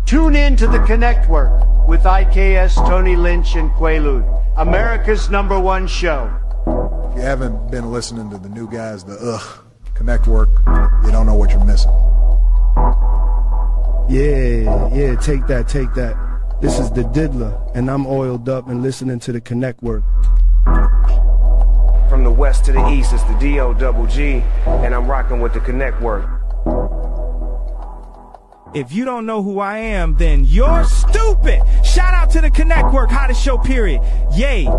Tune in to the Connect Work with IKS, Tony Lynch, and Quaalude, America's #1 show. If you haven't been listening to the new guys, the Connect Work, you don't know what you're missing. Yeah, take that. This is the Diddler, and I'm oiled up and listening to the Connect Work. From the west to the east, it's the D-O-double-G, and I'm rocking with the Connect Work. If you don't know who I am, then you're stupid. Shout out to the Connect Work, hottest show, period. Yay. I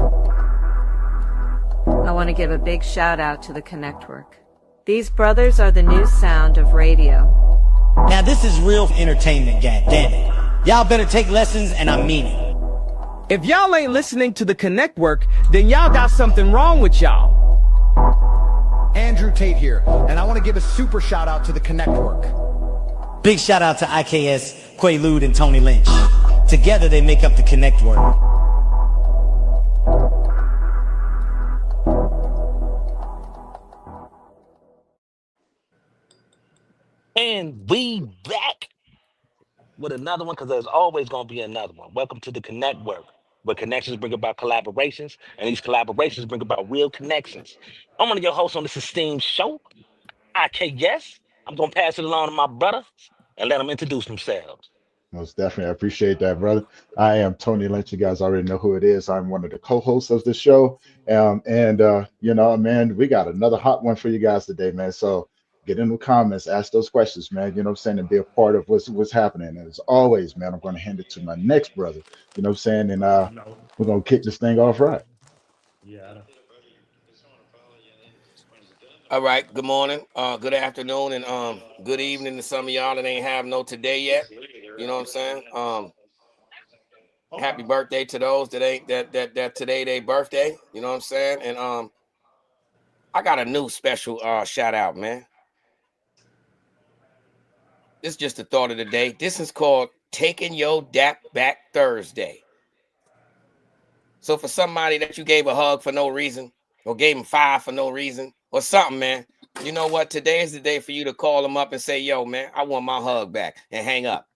want to give a big shout out to the Connect Work. These brothers are the new sound of radio. Now this is real entertainment, gang. Damn it. Y'all better take lessons, and I mean it. If y'all ain't listening to the Connect Work, then y'all got something wrong with y'all. Andrew Tate here, and I want to give a super shout out to the Connect Work. Big shout out to IKS, Quaalude, and Tony Lynch. Together they make up the Connect Work. And we back with another one, because there's always going to be another one. Welcome to the Connect Work, where connections bring about collaborations, and these collaborations bring about real connections. I'm one of your hosts on this esteemed show, IKS. I'm going to pass it along to my brother and let them introduce themselves. Most definitely. I appreciate that, brother. I am Tony Lynch. You guys already know who it is. I'm one of the co-hosts of the show. Man, we got another hot one for you guys today, man. So get in the comments, ask those questions, man. You know what I'm saying? And be a part of what's happening. And as always, man, I'm going to hand it to my next brother. You know what I'm saying? And we're going to kick this thing off right. All right. Good morning, good afternoon, and good evening to some of y'all that ain't have no today yet. You know what I'm saying? Happy birthday to those that ain't that today their birthday. You know what I'm saying? And I got a new special shout out, man. This is just the thought of the day. This is called Taking Your Dap Back Thursday. So for somebody that you gave a hug for no reason, or gave him 5 for no reason, or something, man, you know what? Today is the day for you to call them up and say, yo, man, I want my hug back, and hang up.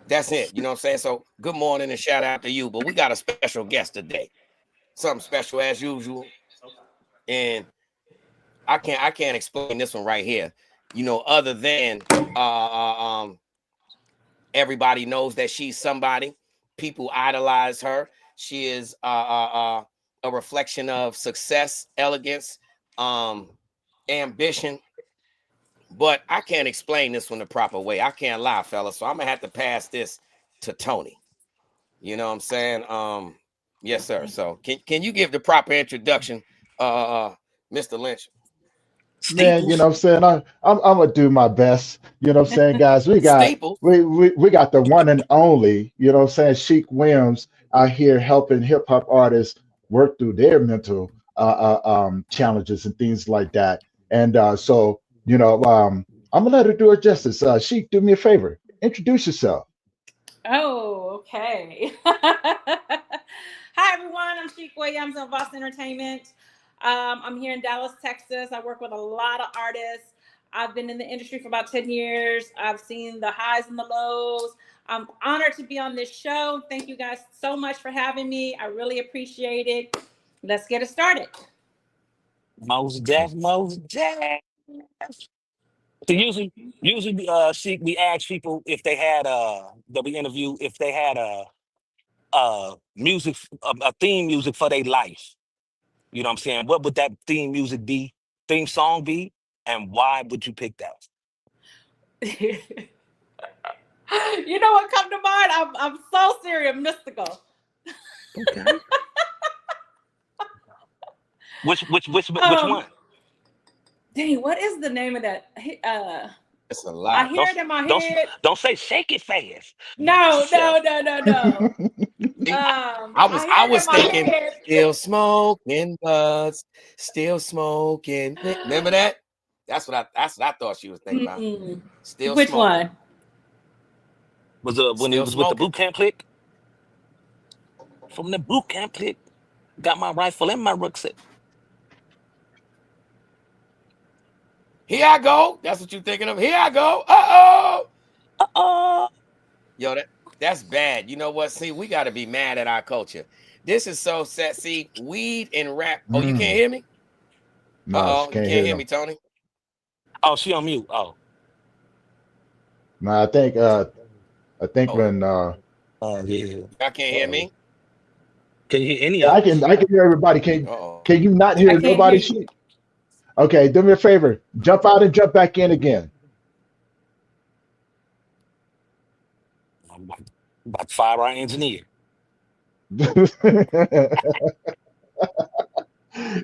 That's it. You know what I'm saying? So good morning and shout out to you. But we got a special guest today. Something special as usual. And I can't explain this one right here. You know, other than everybody knows that she's somebody. People idolize her. She is a reflection of success, elegance, ambition. But I can't explain this one the proper way. I can't lie, fellas. So I'm gonna have to pass this to Tony. You know what I'm saying? Yes, sir. So can you give the proper introduction, Mr. Lynch? Man, you know what I'm saying? I'm gonna do my best. You know what I'm saying, guys? We got we got the one and only, you know what I'm saying, Sheek Williams out here helping hip hop artists work through their mental challenges and things like that. And so you know, I'm gonna let her do it justice. Sheek, do me a favor. Introduce yourself. Oh, okay. Hi, everyone. I'm Sheek Williams of Boss Entertainment. I'm here in Dallas, Texas. I work with a lot of artists. I've been in the industry for about 10 years. I've seen the highs and the lows. I'm honored to be on this show. Thank you guys so much for having me. I really appreciate it. Let's get it started. Most Def. So usually, Sheek, we ask people if they had that we interview if they had music, a theme music for their life. You know what I'm saying? What would that theme song be, and why would you pick that? You know what come to mind? I'm so serious, mystical. Okay. Which one? Dang, what is the name of that? It's a lot. I hear it in my head. Don't say shake it fast. No. I was thinking still smoking buds, still smoking. Remember that? That's what I thought she was thinking about. Still Which smoking. one? Was when he was with the boot camp clique? From the boot camp clique, got my rifle and my rucksack. Here I go. That's what you're thinking of. Here I go. Uh-oh. Yo, that's bad. You know what? See, we got to be mad at our culture. This is so sad. See, weed and rap. Oh, you can't hear me? No, she You can't can't hear hear them. me, Tony? Oh, she on mute. Oh. No, I think when yeah. Y'all can't hear me? Can you hear any yeah, of I us? can hear everybody. Can you not I hear can't nobody? hear you. Okay, do me a favor. Jump out and jump back in again. I'm about to fire our engineer.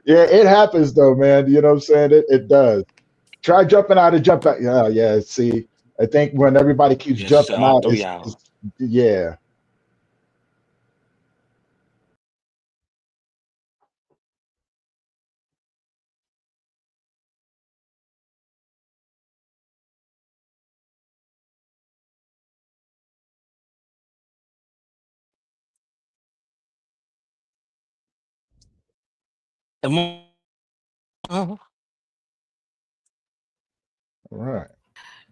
Yeah, it happens though, man. You know what I'm saying? It does. Try jumping out and jump back. Yeah, yeah. See, I think when everybody keeps Yes, jumping all out, three hours. it's yeah. Uh-huh. All right.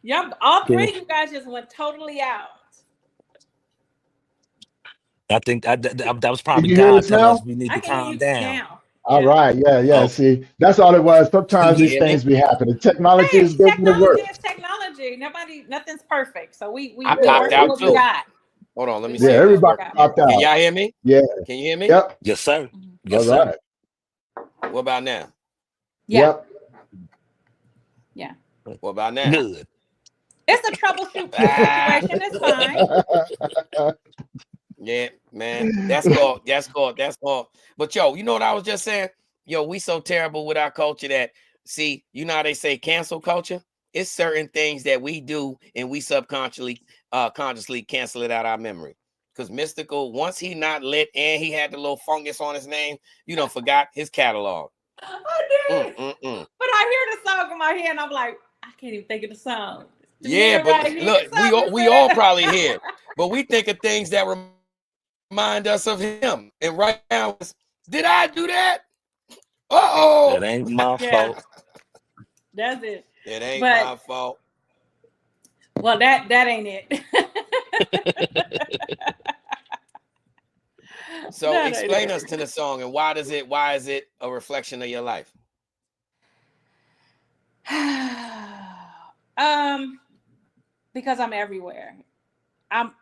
Yep, all three of you guys just went totally out. I think that was Can probably you hear God us telling us now? we need I to can hear calm you down. now. All Yeah. right. Yeah, yeah. Oh, See, that's all it was. Sometimes Can you these hear me? things be happening. Technology is Hey, getting to technology work. is technology. Nothing's perfect. So we I Yeah, popped work with out what we too. got. Hold on, let me We yeah. see work if with this what we Everybody works. got. popped Can out. y'all hear me? Yeah. Can you hear me? Yep. yes, sir. All Yes, sir. right. What about now? Yeah. Yep. Yeah. What about now? Good. It's a troubleshoot Ah, situation. It's fine. yeah, man. That's called. But yo, you know what I was just saying? Yo, we so terrible with our culture that see, you know how they say cancel culture? It's certain things that we do and we consciously cancel it out our memory. Because Mystical, once he not lit and he had the little fungus on his name, you don't forgot his catalog. I did. But I hear the song in my head and I'm like, I can't even think of the song. Yeah, but look, we all probably hear, but we think of things that remind us of him. And right now, did I do that? Uh-oh. It ain't my fault. That's it. It ain't my fault. Well, that ain't it. So explain us to the song and why is it a reflection of your life? Because I'm everywhere. I'm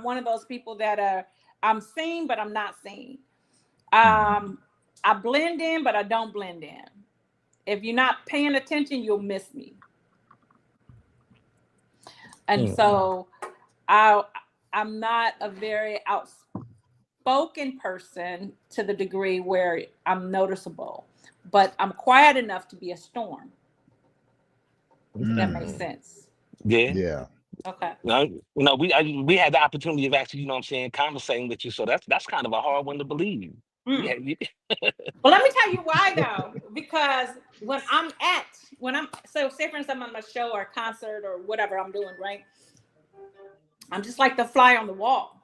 one of those people that I'm seen, but I'm not seen. I blend in, but I don't blend in. If you're not paying attention, you'll miss me. And so I'm not a very outspoken person to the degree where I'm noticeable, but I'm quiet enough to be a storm. If that makes sense. Yeah. Yeah. Okay. No, we had the opportunity of actually, you know what I'm saying, conversating with you. So that's kind of a hard one to believe. Yeah. Well, let me tell you why though. Because when I'm so say for instance I'm on a show or a concert or whatever I'm doing, right? I'm just like the fly on the wall.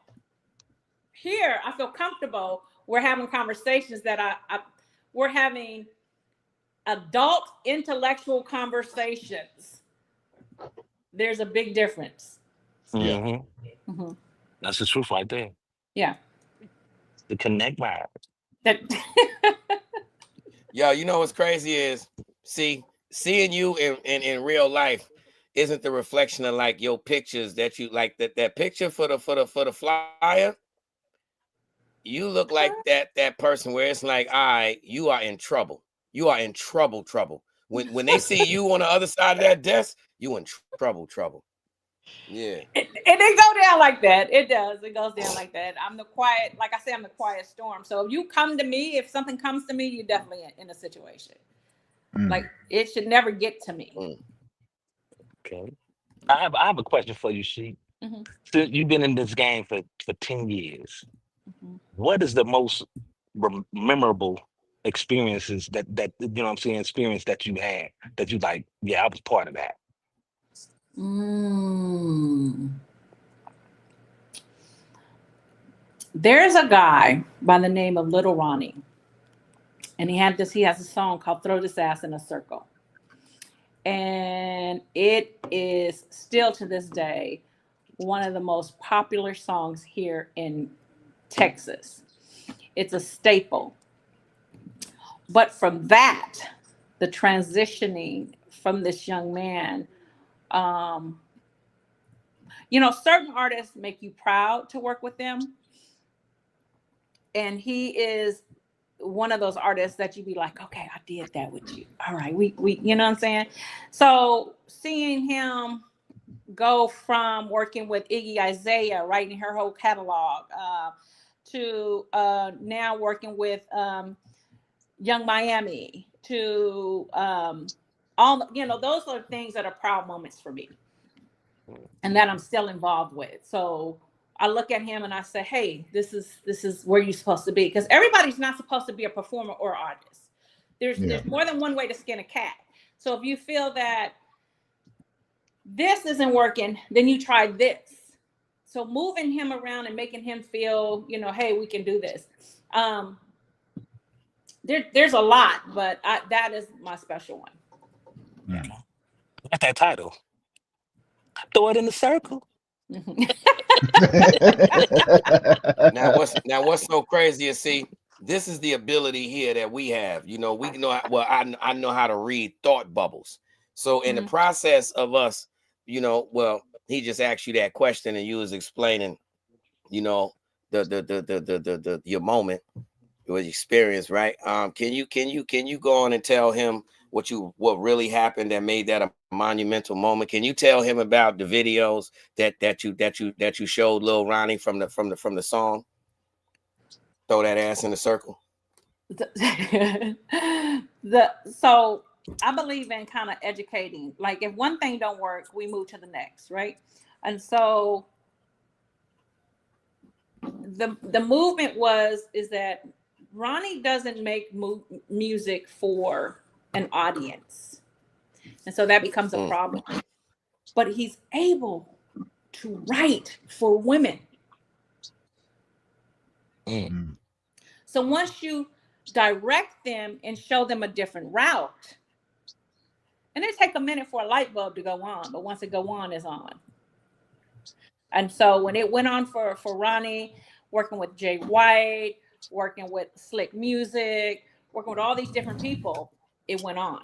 Here, I feel comfortable. We're having conversations that we're having adult intellectual conversations. There's a big difference. Yeah. That's the truth right there. Yeah. The connect vibe. Yo, you know what's crazy is seeing you in real life isn't the reflection of like your pictures that you like that picture for the flyer. You look like that person where it's like, all right, you are in trouble. You are in trouble. When they see you on the other side of that desk, you in trouble. Yeah. And it go down like that. It does. It goes down like that. I'm the quiet, like I say, I'm the quiet storm. So if you come to me, if something comes to me, you're definitely in a situation. Like it should never get to me. Okay. I have a question for you, Sheek. So you've been in this game for 10 years. What is the most memorable experiences that you know what I'm saying, experience that you had that you like, yeah, I was part of that? There's a guy by the name of Little Ronnie. And he has a song called Throw This Ass in a Circle. And it is still to this day one of the most popular songs here in Texas. It's a staple. But from that, the transitioning from this young man, certain artists make you proud to work with them. And he is one of those artists that you'd be like, okay, I did that with you. All right, we you know what I'm saying? So seeing him go from working with Iggy Azalea, writing her whole catalog, to now working with Young Miami, to all, those are things that are proud moments for me and that I'm still involved with. So I look at him and I say, hey, this is where you're supposed to be, because everybody's not supposed to be a performer or artist. There's more than one way to skin a cat. So if you feel that this isn't working, then you try this. So moving him around and making him feel, hey, we can do this. There's a lot, but that is my special one. Yeah. What's that title? Throw it in the circle. Now what's so crazy is, see, this is the ability here that we have. I know how to read thought bubbles. So in the process of us, he just asked you that question and you was explaining, your moment, your experience, right? Can you go on and tell him what really happened that made that a monumental moment? Can you tell him about the videos that you showed Lil Ronnie from the song? Throw that ass in the circle. So I believe in kind of educating. Like if one thing don't work, we move to the next, right? And so the movement is that Ronnie doesn't make music for an audience. And so that becomes a problem. But he's able to write for women. So once you direct them and show them a different route, and it take a minute for a light bulb to go on, but once it go on, it's on. And so when it went on for Ronnie, working with Jay White, working with Slick Music, working with all these different people, it went on.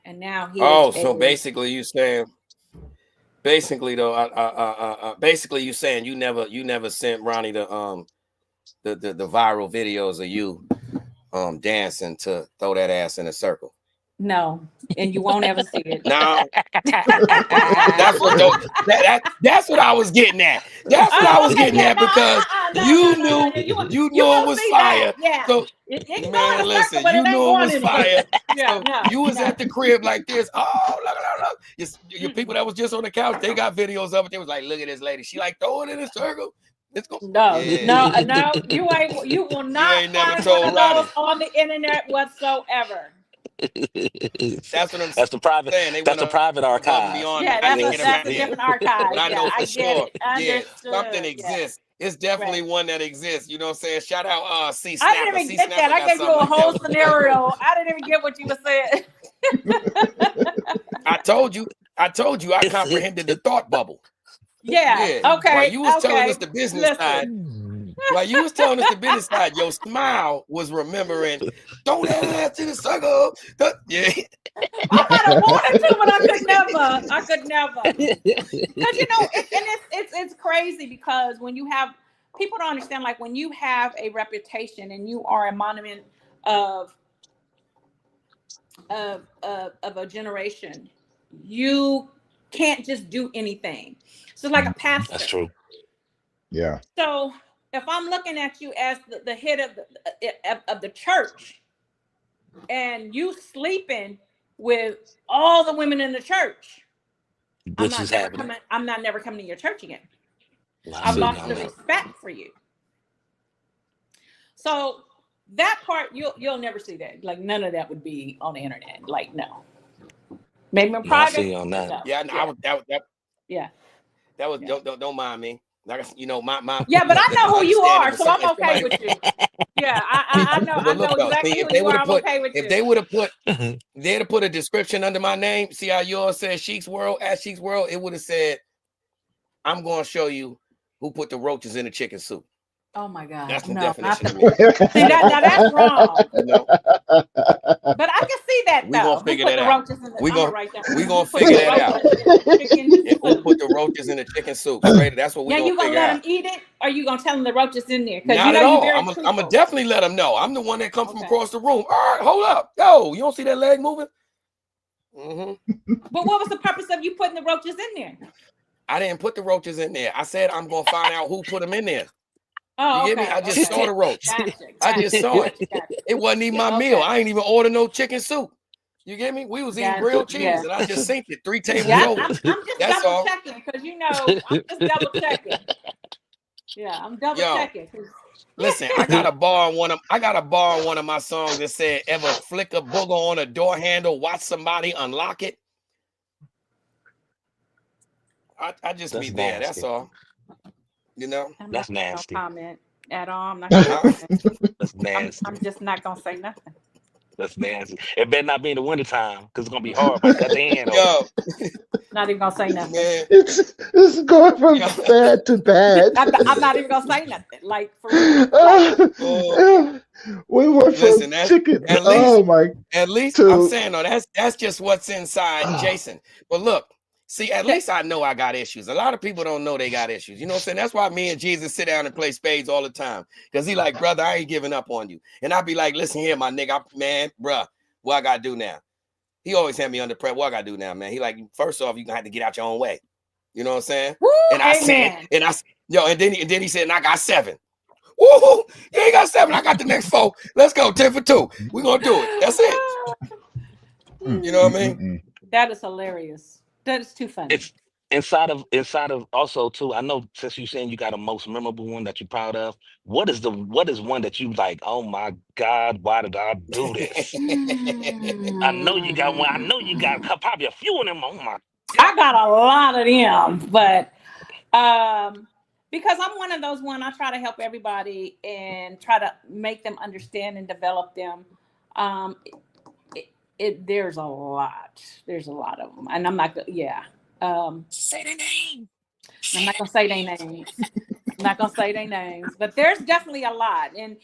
And now he so basically you saying, basically you saying you never sent Ronnie the viral videos of you dancing to Throw That Ass in a Circle. No, and you won't ever see it. No. That's what I was getting at. That's what I was getting at, because you knew it was fire. Yeah. So man, listen, you knew it was fire. You was at the crib like this. Oh, look. Your people that was just on the couch, they got videos of it. They was like, look at this lady. She like, throw it in a circle. No, you will not ain't never find told one of Ronnie those on the internet whatsoever. That's what I'm That's the private. saying. That's the private archive. Yeah, that's a different archive. But I know for sure. Yeah, something exists. It's definitely one that exists. You know what I'm saying? Shout out C I Snapper. didn't even get that. I gave you a whole scenario. I didn't even get what you were saying. I told you I comprehended the thought bubble. Yeah. Okay. While you was telling us the business side. While you was telling us the business side, your smile was remembering, throw that ass to the circle. Yeah. I might have wanted to, but I could never. Because it's crazy, because when you have, people don't understand, like when you have a reputation and you are a monument of a generation, you can't just do anything. So like a pastor. That's true. Yeah. So if I'm looking at you as the head of the church, and you sleeping with all the women in the church, Which is happening. I'm not never coming to your church again. Well, I've lost the respect for you. So that part, you'll never see that. Like none of that would be on the internet. Like no. Maybe in private. I see on that. No. Yeah, Yeah. That was don't mind me. Like, my yeah, but I know who you are, so I'm okay with you. Yeah, I know. But I know look though, exactly see, if who they you would are. have I'm put, okay with if you. they would have put, they'd have put a description under my name. See how yours says Sheek's World at Sheek's World? It would have said, "I'm going to show you who put the roaches in the chicken soup." Oh my God! That's the No, definition not of me. See that? Now that's wrong. You know, But I can see that we gonna though. Who figure put that the out. roaches in the? We I'm gonna gonna write that. we Who gonna put the figure that out. roaches in the chicken And who soup? put the roaches in the chicken soup? Straight. That's what we Now gonna you gonna figure let out. them eat it, or you gonna tell them the roaches in there? Because you Not know at you're all. very I'm truthful. gonna definitely let them know. I'm the one that come from across the room. All right, hold up. Yo, you don't see that leg moving? But what was the purpose of you putting the roaches in there? I didn't put the roaches in there. I said I'm gonna find out who put them in there. Oh, You get me? I just saw the roach. I just saw it. It wasn't even my meal. I ain't even order no chicken soup. You get me? We was eating grilled cheese, and I just synced it 3 tables over. I'm just That's double all. checking because you know I'm just double checking. Yeah, I'm double checking. Listen, I got a bar on one of my songs that said, "Ever flick a booger on a door handle, watch somebody unlock it." I just be there. That's all. You know. That's nasty. No comment at all. I'm not gonna That's nasty. I'm just not gonna say nothing. That's nasty. It better not be in the wintertime because it's gonna be hard by cut the hand Yo. off. Not even gonna say nothing. Man. It's going from bad to bad. I'm not even gonna say nothing. Like for real. We went from Listen, chicken. at least, Oh my! at least to- I'm saying, no, that's just what's inside Jason. But look, see, at least I know I got issues. A lot of people don't know they got issues. You know what I'm saying? That's why me and Jesus sit down and play spades all the time. Because he like, brother, I ain't giving up on you. And I be like, listen here, my nigga, man, bruh, what I gotta do now? He always had me under pressure. What I gotta do now, man? He like, first off, you gonna have to get out your own way. You know what I'm saying? Woo, and I amen. said, and then he said, and I got 7. Woo! You ain't got 7. I got the next 4. Let's go 10 for 2. We're gonna do it. That's it. You know what I mean? That is hilarious. That is too funny. It's inside of also too. I know since you're saying you got a most memorable one that you're proud of. What is one that you like? Oh my God, why did I do this? I know you got one. I know you got probably a few of them. Oh my God. I got a lot of them, but because I'm one of those I try to help everybody and try to make them understand and develop them. There's a lot. There's a lot of them, and I'm not. Yeah. Say their name. I'm not gonna say their names. I'm not gonna say their names, but there's definitely a lot, and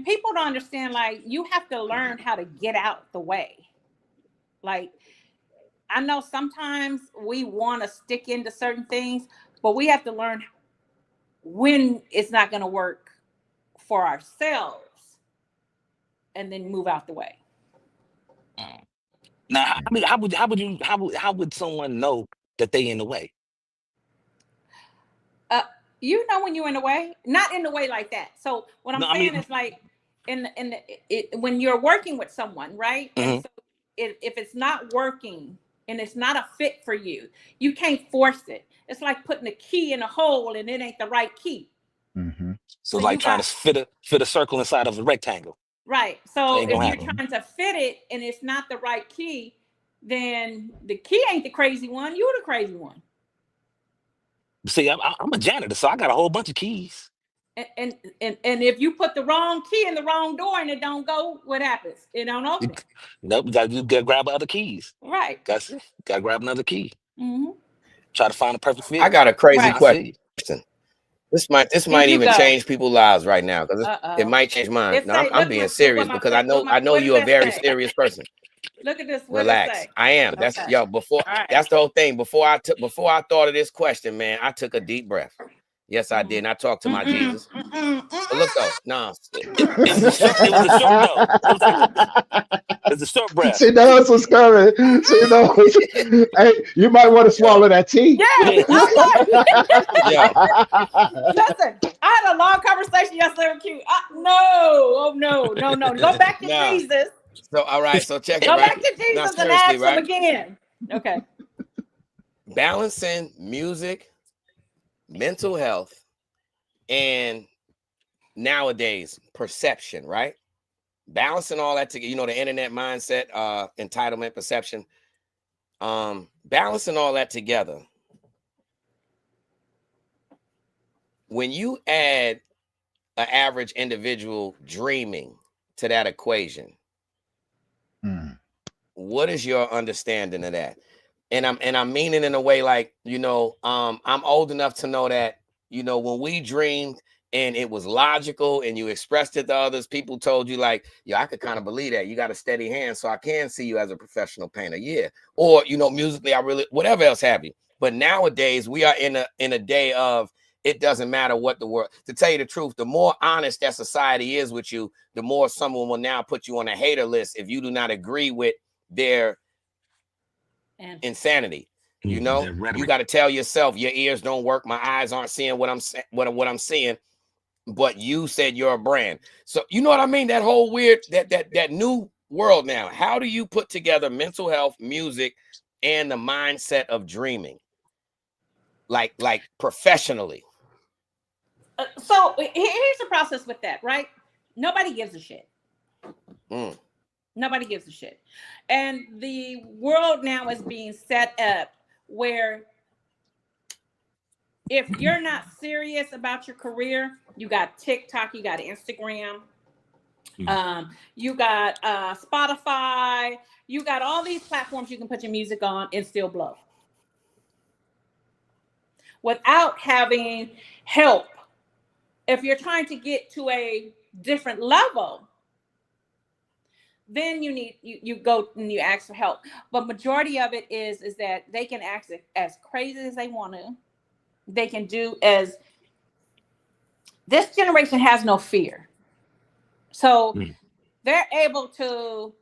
people don't understand. Like you have to learn how to get out the way. Like I know sometimes we want to stick into certain things, but we have to learn when it's not going to work for ourselves, and then move out the way. Now, how would someone know that they in the way? You know when you're in the way, not in the way like that. So what I'm saying is like when you're working with someone, right? Mm-hmm. And so if it's not working and it's not a fit for you, you can't force it. It's like putting a key in a hole and it ain't the right key. Mm-hmm. So like trying to fit a circle inside of a rectangle. Right. So if you're trying to fit it and it's not the right key, then the key ain't the crazy one. You're the crazy one. See, I'm a janitor, so I got a whole bunch of keys. And if you put the wrong key in the wrong door and it don't go, what happens? It don't open. Nope, you gotta grab other keys. Right. Gotta grab another key. Mm-hmm. Try to find a perfect fit. I got a crazy question. This might even change people's lives right now because it might change mine. No, I'm being serious because I know you're a very serious person. Look at this. Relax. I am. That's before that's the whole thing. Before I thought of this question, man, I took a deep breath. Yes, I did. And I talked to my Jesus. But look though, no. It was a short though. It was a short breath. She knows what's coming. She knows. Hey, you might want to swallow that tea. Yeah. Listen, I had a long conversation yesterday with Q. No. Go back to Jesus. So all right, so check it. Go back to Jesus and ask him again. Okay. Balancing music, mental health, and nowadays perception, right? Balancing all that together, the internet mindset, entitlement, perception, balancing all that together. When you add an average individual dreaming to that equation? What is your understanding of that? And I'm meaning in a way like, you know, I'm old enough to know that, you know, when we dreamed and it was logical and you expressed it to others, people told you like, yeah, I could kind of believe that. You got a steady hand, so I can see you as a professional painter. Yeah. Or, you know, musically, I really, whatever else have you. But nowadays we are in a day of, it doesn't matter what the world, to tell you the truth, the more honest that society is with you, the more someone will now put you on a hater list if you do not agree with their insanity. You know, you got to tell yourself your ears don't work, my eyes aren't seeing what I'm seeing, but you said you're a brand. So you know what I mean? That whole weird, that new world now. How do you put together mental health, music, and the mindset of dreaming, like professionally? So here's the process with that, right? Nobody gives a shit. Nobody gives a shit. And the world now is being set up where if you're not serious about your career, you got TikTok, you got Instagram, you got Spotify, you got all these platforms you can put your music on and still blow. Without having help. If you're trying to get to a different level, then you go and you ask for help. But majority of it is that they can act as crazy as they want to. They can do as, this generation has no fear. So they're able to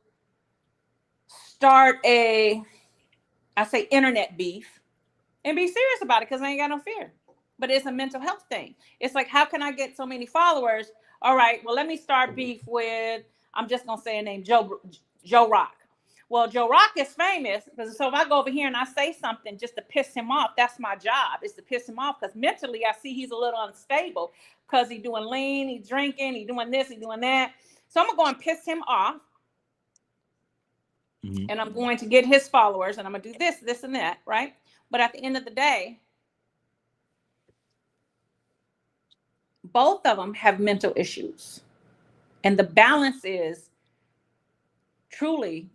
start internet beef and be serious about it because they ain't got no fear. But it's a mental health thing. It's like, how can I get so many followers? All right, well, let me start beef with, I'm just going to say a name, Joe Rock. Well, Joe Rock is famous, because so if I go over here and I say something just to piss him off, that's my job, is to piss him off, because mentally I see he's a little unstable because he's doing lean, he's drinking, he's doing this, he's doing that. So I'm going to go and piss him off, and I'm going to get his followers, and I'm going to do this, this, and that, right? But at the end of the day, both of them have mental issues. And the balance is truly,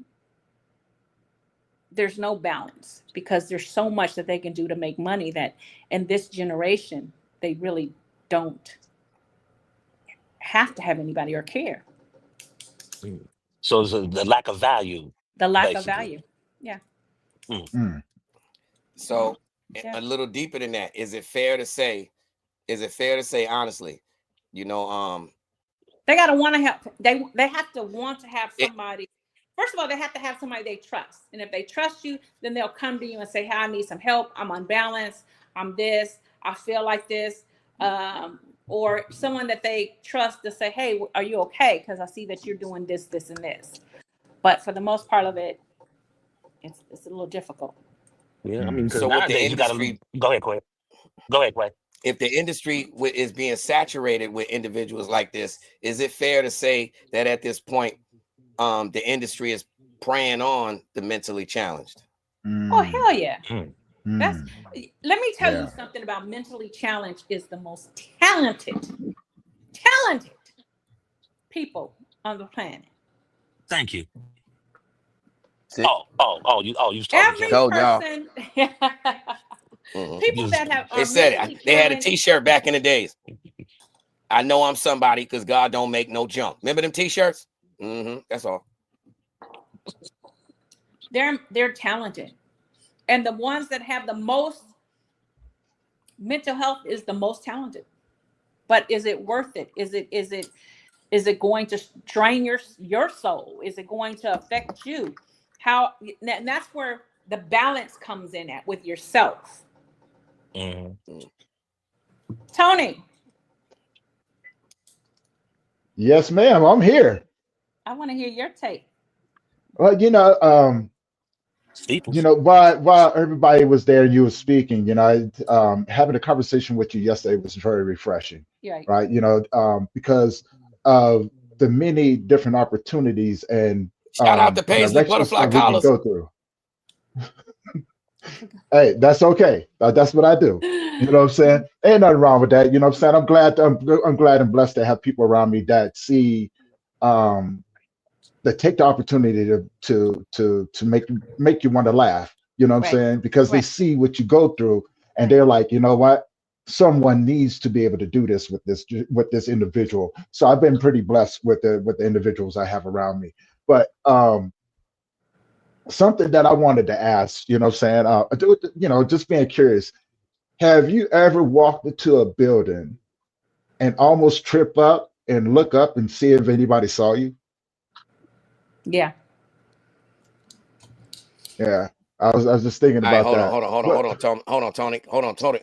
there's no balance because there's so much that they can do to make money that in this generation, they really don't have to have anybody or care. So it's the lack of value. The lack of value. Yeah. So a little deeper than that, is it fair to say honestly, you know, they got to want to help. They have to want to have somebody. First of all, they have to have somebody they trust. And if they trust you, then they'll come to you and say, hey, I need some help. I'm unbalanced. I'm this. I feel like this. Or someone that they trust to say, hey, are you okay? Because I see that you're doing this, this, and this. But for the most part of it, it's a little difficult. Yeah, I mean, so nowadays you got to go ahead, Quay. Go ahead, Quay. If the industry is being saturated with individuals like this, is it fair to say that at this point, the industry is preying on the mentally challenged? Oh, hell yeah. Let me tell you something about mentally challenged is the most talented people on the planet. Thank you. You was talking. Every person. People that have they said it. They had a t-shirt back in the days. I know I'm somebody because God don't make no jump. Remember them t-shirts? That's all. They're talented. And the ones that have the most mental health is the most talented. But is it worth it? Is it going to drain your soul? Is it going to affect you? And that's where the balance comes in at with yourself. Tony. Yes, ma'am. I'm here. I want to hear your take. Well, while everybody was there and you were speaking, having a conversation with you yesterday was very refreshing. Right. Because of the many different opportunities and shout out to Paisley Butterfly Collars. Go through. Hey, that's okay. That's what I do. You know what I'm saying? Ain't nothing wrong with that. You know what I'm saying? I'm glad and blessed to have people around me that see um that take the opportunity to make you want to laugh. You know what I'm Right. saying? Because they Right. see what you go through and they're like, you know what? Someone needs to be able to do this with this individual. So I've been pretty blessed with the individuals I have around me. But something that I wanted to ask, you know what I'm saying? You know, just being curious, have you ever walked into a building and almost trip up and look up and see if anybody saw you? Yeah. Yeah. I was just thinking All right, about that. What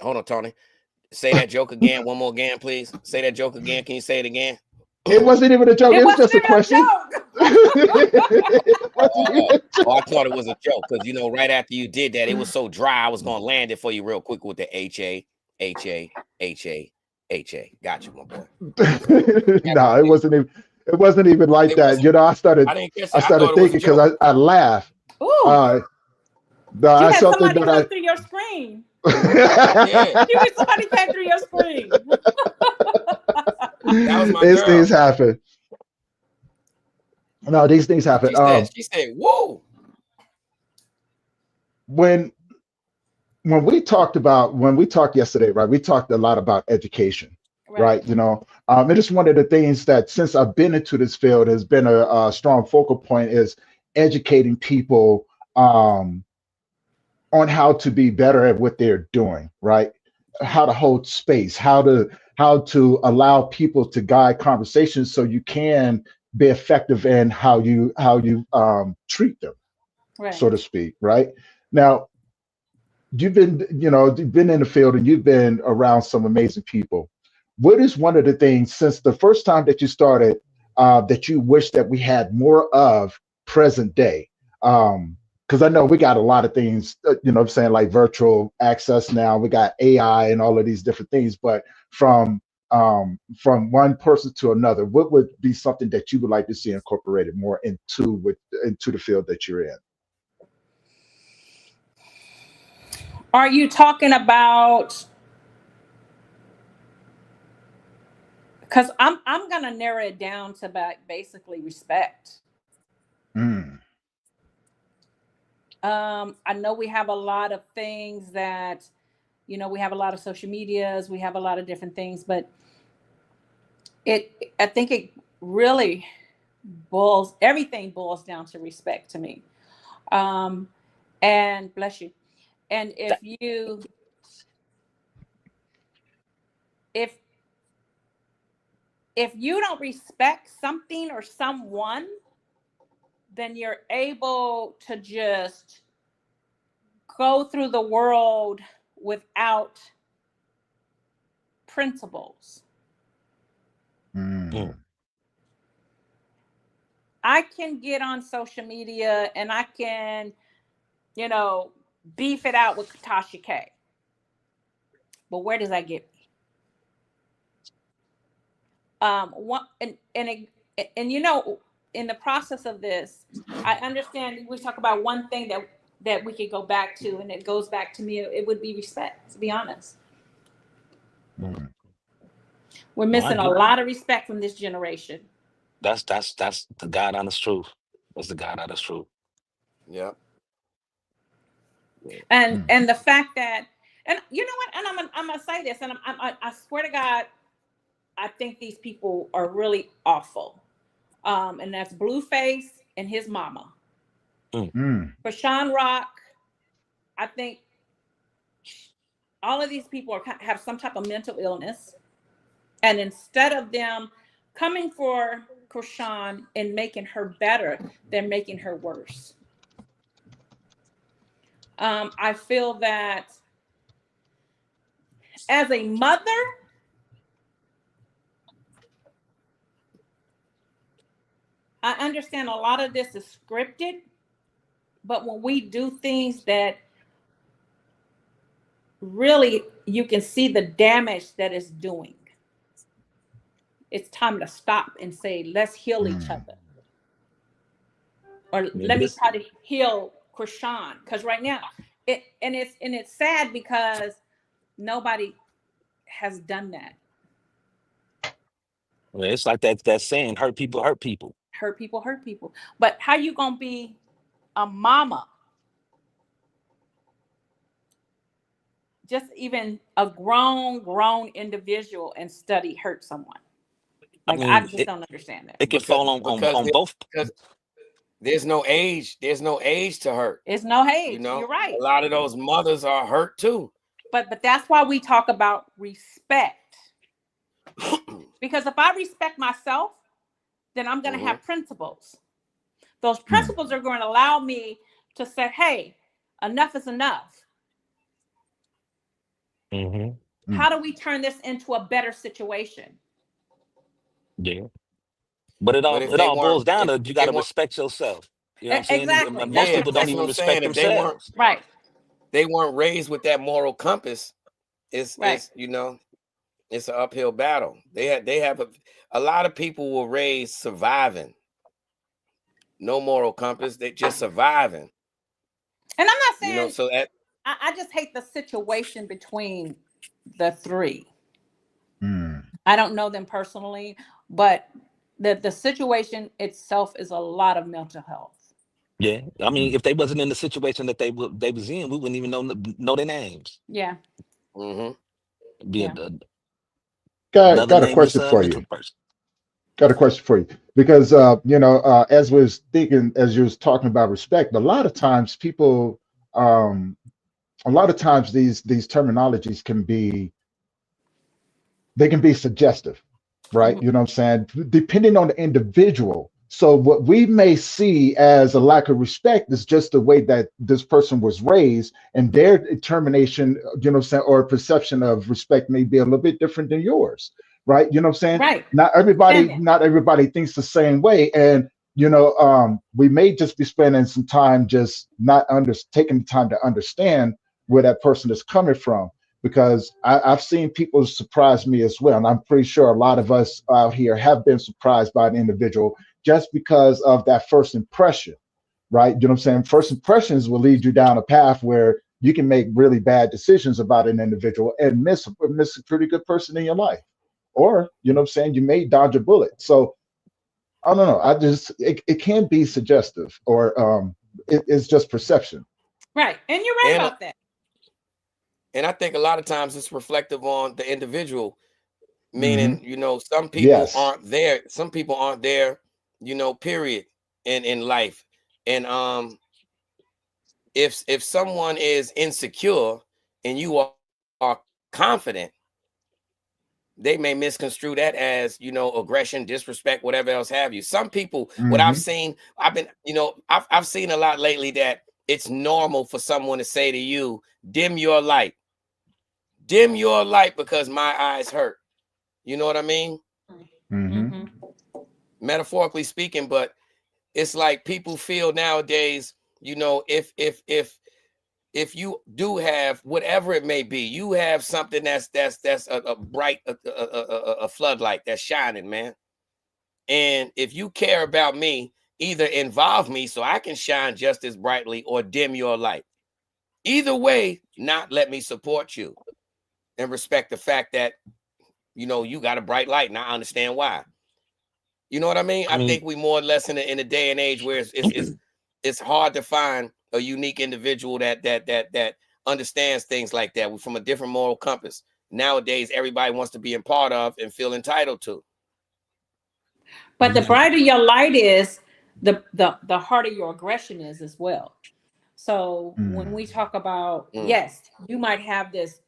hold on, Tony. Say that joke again, one more again, please. Say that joke again. Can you say it again? it wasn't even a joke, It it was wasn't just a even a question. joke. It wasn't even a joke. Oh, I thought it was a joke because you know, right after you did that, it was so dry. I was gonna land it for you real quick with the HA. Got you, my boy. No, it wasn't even like It that. wasn't. You know, I didn't guess I it. I thought started it was a thinking because joke. I laughed. Ooh, you That's had something somebody that come through your screen. Yeah, You mean somebody came through your screen. that was my these things girl. happen. No, these things happen. She said, whoa. When when we talked yesterday, right? We talked a lot about education, Right. right? You know, it is one of the things that since I've been into this field has been a strong focal point is educating people on how to be better at what they're doing, right? How to hold space, how to allow people to guide conversations so you can be effective in how you treat them, Right. so to speak, right? Now, you've been in the field and you've been around some amazing people. What is one of the things since the first time that you started that you wish that we had more of present day? Because I know we got a lot of things, you know what I'm saying, like virtual access now. We got AI and all of these different things, but from one person to another, what would be something that you would like to see incorporated more into the field that you're in? Are you talking about? Because I'm gonna narrow it down to basically respect. Mm, I know we have a lot of things that, we have a lot of social medias, we have a lot of different things, but I think it really everything boils down to respect to me. Um, and bless you. And if you don't respect something or someone, then you're able to just go through the world without principles. mm, I can get on social media and I can, beef it out with Tasha K. But where does that get me? In the process of this, I understand we talk about one thing that we could go back to, and it goes back to me. It would be respect. To be honest, mm. we're No, I missing a get lot of respect from this generation. that's the God honest truth. That's the God honest truth. Yeah. And the fact that, and you know what, and I'm gonna say this, and I swear to God, I think these people are really awful. And that's Blueface and his mama. Mm. For Sean Rock, I think all of these people have some type of mental illness, and instead of them coming for Krishan and making her better, they're making her worse. I feel that as a mother, I understand a lot of this is scripted, but when we do things that really you can see the damage that it's doing, it's time to stop and say, let's heal each other. Or Yeah, let but me it's try to heal Krishan. Because right now, it's sad because nobody has done that. Well, it's like that saying, hurt people hurt people. Hurt people hurt people. But how you gonna be a mama, just even a grown individual, and study hurt someone? Like, I just don't understand that. It can fall on both. Because there's no age. There's no age to hurt. It's no age. You know, you're right. A lot of those mothers are hurt too. But that's why we talk about respect. Because if I respect myself, then I'm going to have principles. Those principles are going to allow me to say, hey, enough is enough. How do we turn this into a better situation? Yeah. But it all boils down to, you got to respect yourself. You know what I'm saying? Exactly. Most people don't even respect themselves. Right. They weren't raised with that moral compass. It's you know, it's an uphill battle. They have a lot of people were raised surviving. No moral compass. They just surviving. And I'm not saying, you know, so that I just hate the situation between the three. I don't know them personally, but the situation itself is a lot of mental health. Yeah, I mean, if they wasn't in the situation that they was in, we wouldn't even know their names. Yeah. Got a question for you. Got a question for you, because you know, as you was talking about respect, a lot of times people, these terminologies can be suggestive, right? You know what I'm saying? Depending on the individual. So what we may see as a lack of respect is just the way that this person was raised, and their determination, you know what I'm saying, or perception of respect may be a little bit different than yours, right? You know what I'm saying? Right. Not everybody thinks the same way. And, you know, we may just be spending some time just taking the time to understand where that person is coming from. Because I've seen people surprise me as well. And I'm pretty sure a lot of us out here have been surprised by an individual just because of that first impression, right? You know what I'm saying? First impressions will lead you down a path where you can make really bad decisions about an individual and miss a pretty good person in your life. Or, you know what I'm saying, you may dodge a bullet. So I don't know. It can be suggestive, or it's just perception. Right. And you're right about that. And I think a lot of times it's reflective on the individual, meaning, you know, some people aren't there. Some people aren't there, you know, period, in life. And if someone is insecure and you are confident, they may misconstrue that as, you know, aggression, disrespect, whatever else have you. Some people, what I've seen, I've seen a lot lately that it's normal for someone to say to you, dim your light because my eyes hurt. You know what I mean? Metaphorically speaking, but it's like people feel nowadays, you know, if you do have whatever it may be, you have something that's a bright a floodlight that's shining, man. And if you care about me, either involve me so I can shine just as brightly, or dim your light. Either way, not let me support you, and respect the fact that, you know, you got a bright light, and I understand why. You know what I mean? I think we more or less in a day and age where it's hard to find a unique individual that understands things like that from a different moral compass. Nowadays, everybody wants to be a part of and feel entitled to. But the brighter your light is, the harder your aggression is as well. So when we talk about, yes, you might have this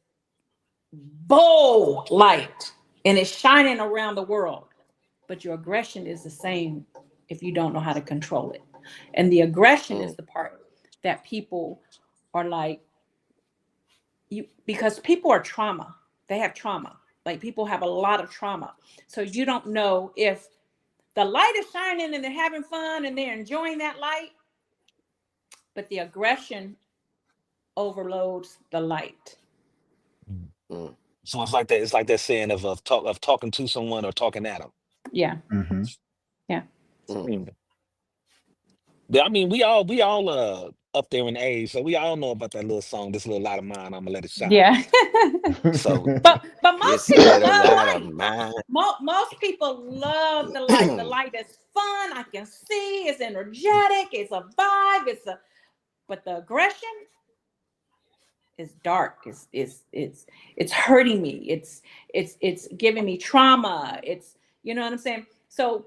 bold light and it's shining around the world, but your aggression is the same if you don't know how to control it. And the aggression is the part that people are like, because people are trauma. They have trauma. Like, people have a lot of trauma. So you don't know if the light is shining and they're having fun and they're enjoying that light, but the aggression overloads the light. So it's like that. It's like that saying of talking to someone or talking at them. Yeah. Yeah. I mean, we all up there in age, so we all know about that little song, This Little Light of Mine, I'm gonna let it shine. Yeah. So but most This people little love light light. of mine. Most people love the light. The light is fun. I can see it's energetic. It's a vibe. But the aggression is dark. It's hurting me. It's giving me trauma. It's, you know what I'm saying? So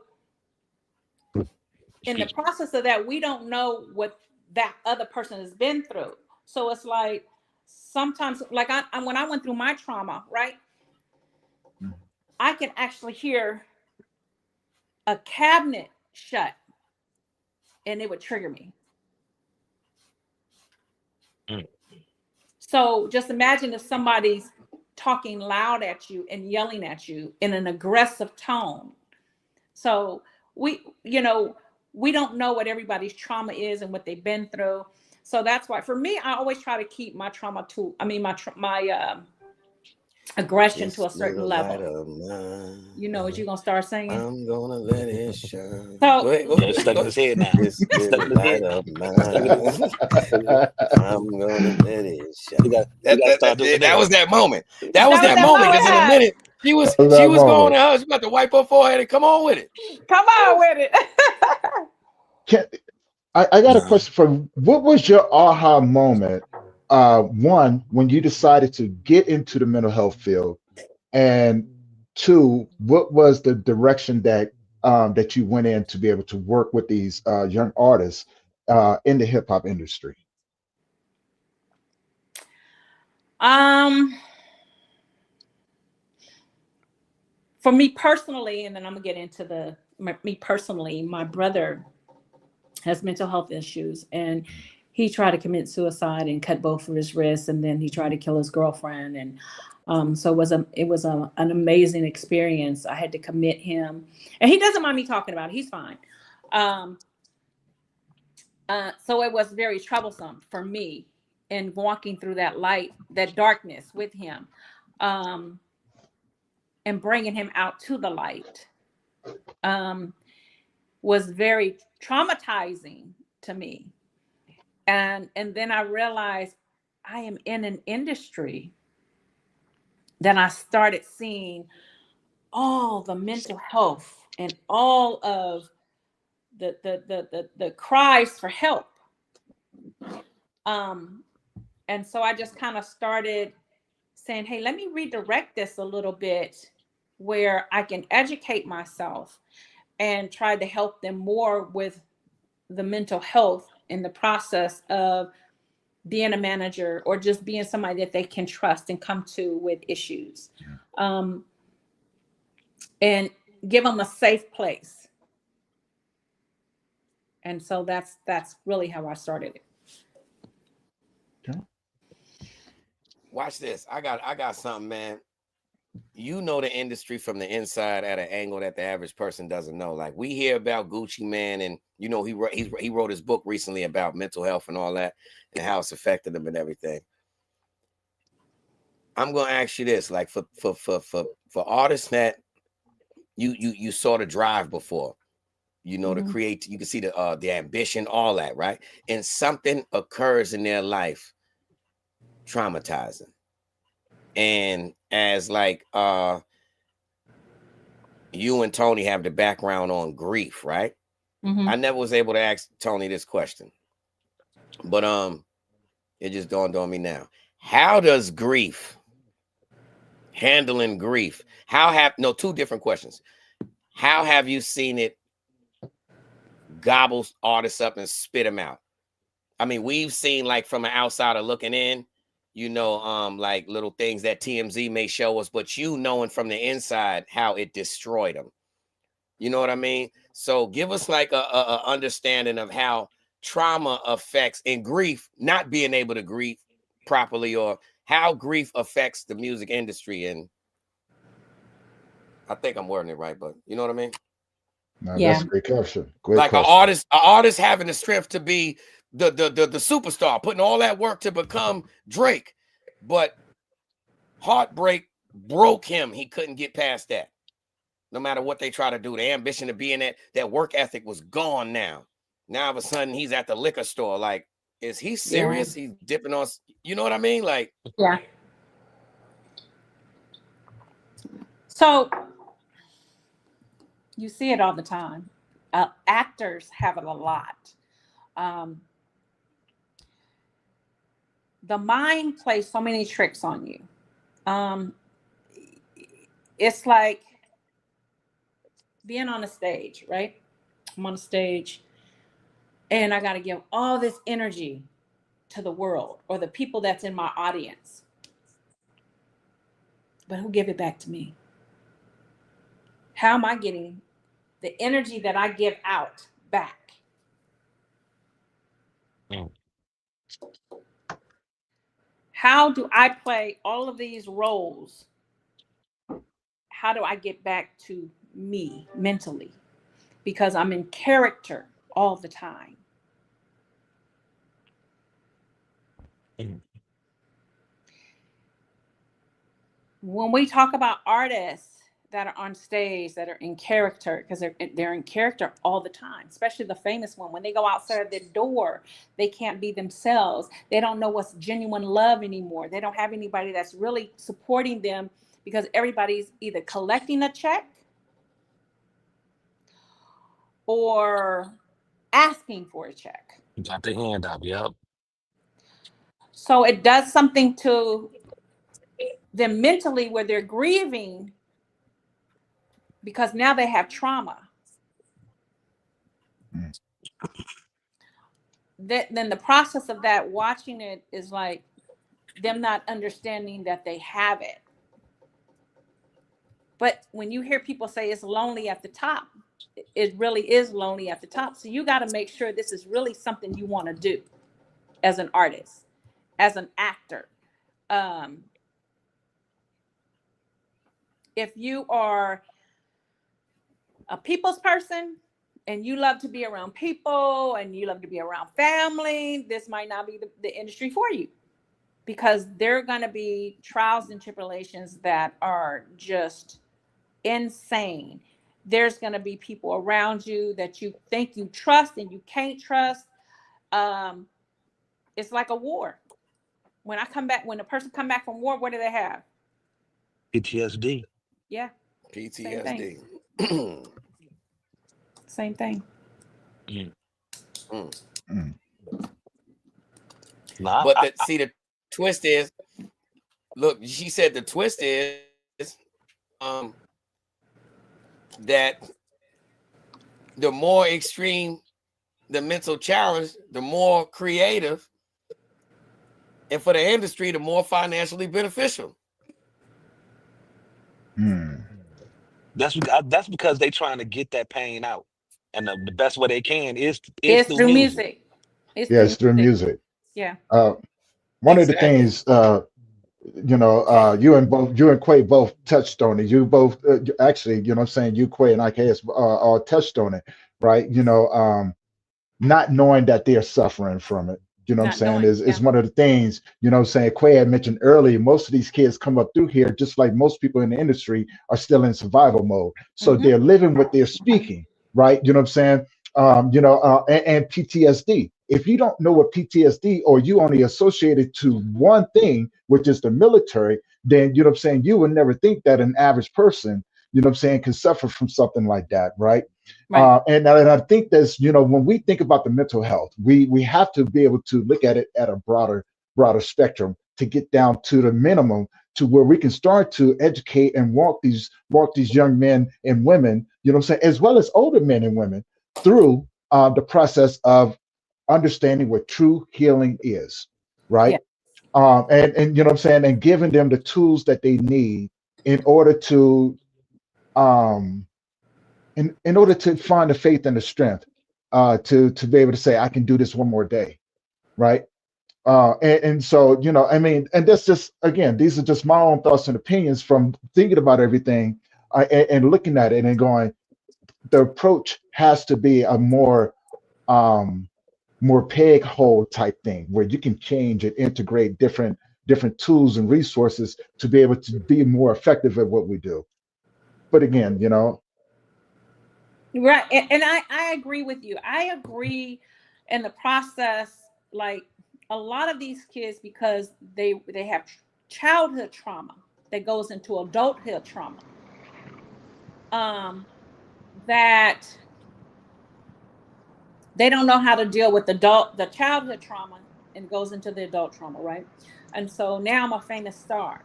in the process of that, we don't know what that other person has been through. So it's like sometimes, like I when I went through my trauma, right? I can actually hear a cabinet shut and it would trigger me. So just imagine if somebody's talking loud at you and yelling at you in an aggressive tone. So we don't know what everybody's trauma is and what they've been through. So that's why for me, I always try to keep my trauma my aggression to a certain level. You know, as you're gonna start singing, I'm gonna let it shine. So it's stuck in his head now. This little light of mine. I'm gonna let it shine. That was that moment. That was that moment. Because in a minute, she was going out. She about to wipe her forehead and come on with it. Come on with it. I got a question for what was your aha moment? One, when you decided to get into the mental health field, and two, what was the direction that that you went in to be able to work with these young artists in the hip hop industry? For me personally, and then I'm gonna get into me personally, my brother has mental health issues, and he tried to commit suicide and cut both of his wrists, and then he tried to kill his girlfriend. And so it was an amazing experience. I had to commit him, and he doesn't mind me talking about it. He's fine. So it was very troublesome for me in walking through that light, that darkness with him, and bringing him out to the light. Was very traumatizing to me. And then I realized I am in an industry that I started seeing all the mental health and all of the cries for help. And so I just kind of started saying, hey, let me redirect this a little bit where I can educate myself and try to help them more with the mental health in the process of being a manager or just being somebody that they can trust and come to with issues, and give them a safe place. And so that's really how I started it. Okay. Watch this. I got something, man. You know the industry from the inside at an angle that the average person doesn't know. Like we hear about Gucci Mane, and you know he wrote his book recently about mental health and all that, and how it's affected him and everything. I'm gonna ask you this: like for artists that you saw the drive before, you know, to create, you can see the ambition, all that, right? And something occurs in their life, traumatizing. And as like you and Tony have the background on grief, right? I never was able to ask Tony this question, but it just dawned on me now. How does handling grief, two different questions. How have you seen it gobble artists up and spit them out? I mean, we've seen, like, from an outsider looking in, you know, like little things that TMZ may show us, but you knowing from the inside how it destroyed them. You know what I mean? So give us like a understanding of how trauma affects, and grief, not being able to grieve properly, or how grief affects the music industry. And I think I'm wording it right, but you know what I mean? No, yeah, that's a great question. Great like question. An artist having the strength to be the superstar, putting all that work to become Drake, but heartbreak broke him. He couldn't get past that. No matter what they try to do, the ambition to be in that work ethic was gone now. Now all of a sudden he's at the liquor store. Like, is he serious? He's dipping on, you know what I mean? Like, yeah. So you see it all the time. Actors have it a lot. The mind plays so many tricks on you. It's like being on a stage, right? I'm on a stage and I got to give all this energy to the world or the people that's in my audience. But who give it back to me? How am I getting the energy that I give out back? How do I play all of these roles? How do I get back to me mentally? Because I'm in character all the time. When we talk about artists that are on stage that are in character, because they're in character all the time, especially the famous one. When they go outside the door, they can't be themselves. They don't know what's genuine love anymore. They don't have anybody that's really supporting them because everybody's either collecting a check or asking for a check. Got the hand up, yep. So it does something to them mentally where they're grieving because now they have trauma. Then the process of that, watching it, is like them not understanding that they have it. But when you hear people say it's lonely at the top, it really is lonely at the top. So you got to make sure this is really something you want to do as an artist, as an actor. If you are a people's person and you love to be around people and you love to be around family, this might not be the industry for you, because there are going to be trials and tribulations that are just insane. There's going to be people around you that you think you trust and you can't trust. It's like a war. When a person come back from war, what do they have? PTSD. Yeah. PTSD. Same thing. Nah, but see, the twist is, look, she said the twist is that the more extreme the mental challenge, the more creative, and for the industry, the more financially beneficial. That's because they're trying to get that pain out, and the best way they can is through music. It's through music. Yeah. One of the things, you and Quay both touched on it. You both actually, you know what I'm saying, you, Quay, and IKS all touched on it, right? Not knowing that they're suffering from it. You know what I'm saying? Is one of the things, you know what I'm saying, Quay had mentioned earlier, most of these kids come up through here, just like most people in the industry, are still in survival mode. So they're living what they're speaking, right? You know what I'm saying? And PTSD. If you don't know what PTSD, or you only associate it to one thing, which is the military, then, you know what I'm saying, you would never think that an average person, you know what I'm saying, can suffer from something like that, right? And I think that's, when we think about the mental health, we have to be able to look at it at a broader spectrum to get down to the minimum, to where we can start to educate and walk these young men and women, you know what I'm saying, as well as older men and women, through the process of understanding what true healing is, right? And you know what I'm saying, and giving them the tools that they need in order to in order to find the faith and the strength to be able to say, I can do this one more day, right? And so, I mean, and that's just, again, these are just my own thoughts and opinions from thinking about everything and looking at it and going, the approach has to be a more peg hole type thing, where you can change and integrate different tools and resources to be able to be more effective at what we do. But again, Right. And I agree with you. I agree in the process, like a lot of these kids, because they have childhood trauma that goes into adulthood trauma, that they don't know how to deal with the childhood trauma and goes into the adult trauma, right? And so now I'm a famous star.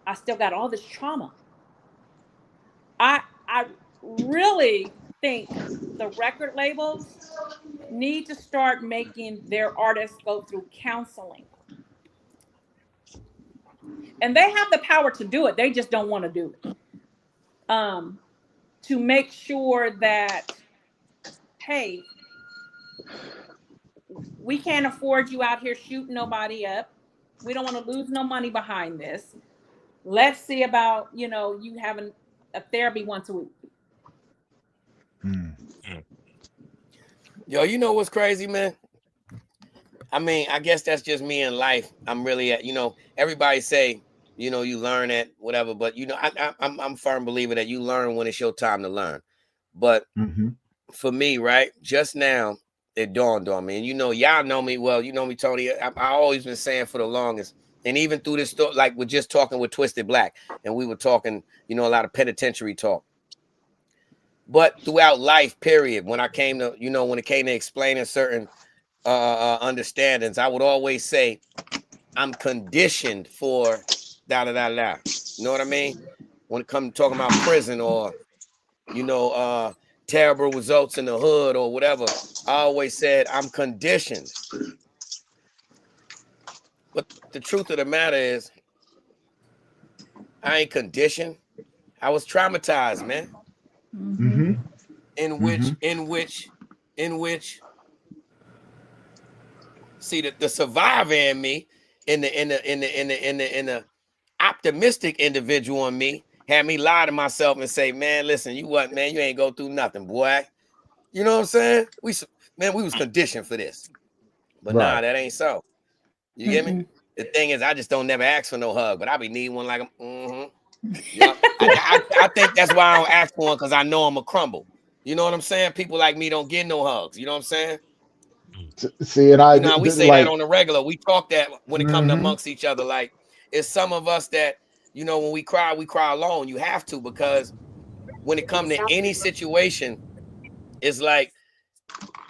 I still got all this trauma. I really think the record labels need to start making their artists go through counseling. And they have the power to do it. They just don't want to do it. To make sure that, hey, we can't afford you out here shooting nobody up. We don't want to lose no money behind this. Let's see about, you having a therapy once a week. Yo, you know what's crazy, man? I mean, I guess that's just me in life. I'm really at, everybody say, you learn at whatever, but I'm firm believer that you learn when it's your time to learn. But for me, right, just now it dawned on me, and y'all know me well. You know me, Tony. I always been saying for the longest, and even through this story, like we're just talking with Twisted Black, and we were talking, a lot of penitentiary talk. But throughout life, period, when I came to, when it came to explaining certain understandings, I would always say, I'm conditioned for da da da da. You know what I mean? When it comes to talking about prison or, terrible results in the hood or whatever, I always said I'm conditioned. But the truth of the matter is, I ain't conditioned. I was traumatized, man. In which, see, the survivor in me, in the optimistic individual in me, had me lie to myself and say, man, listen, you ain't go through nothing, boy. You know what I'm saying? We was conditioned for this. But nah, that ain't so. You get me? The thing is, I just don't never ask for no hug, but I be needing one like Yep. I think that's why I don't ask for one, because I know I'm a crumble. You know what I'm saying? People like me don't get no hugs. You know what I'm saying? See, and we say like, that on the regular. We talk that when it comes to amongst each other. Like, it's some of us that, when we cry alone. You have to, because when it comes to any situation, it's like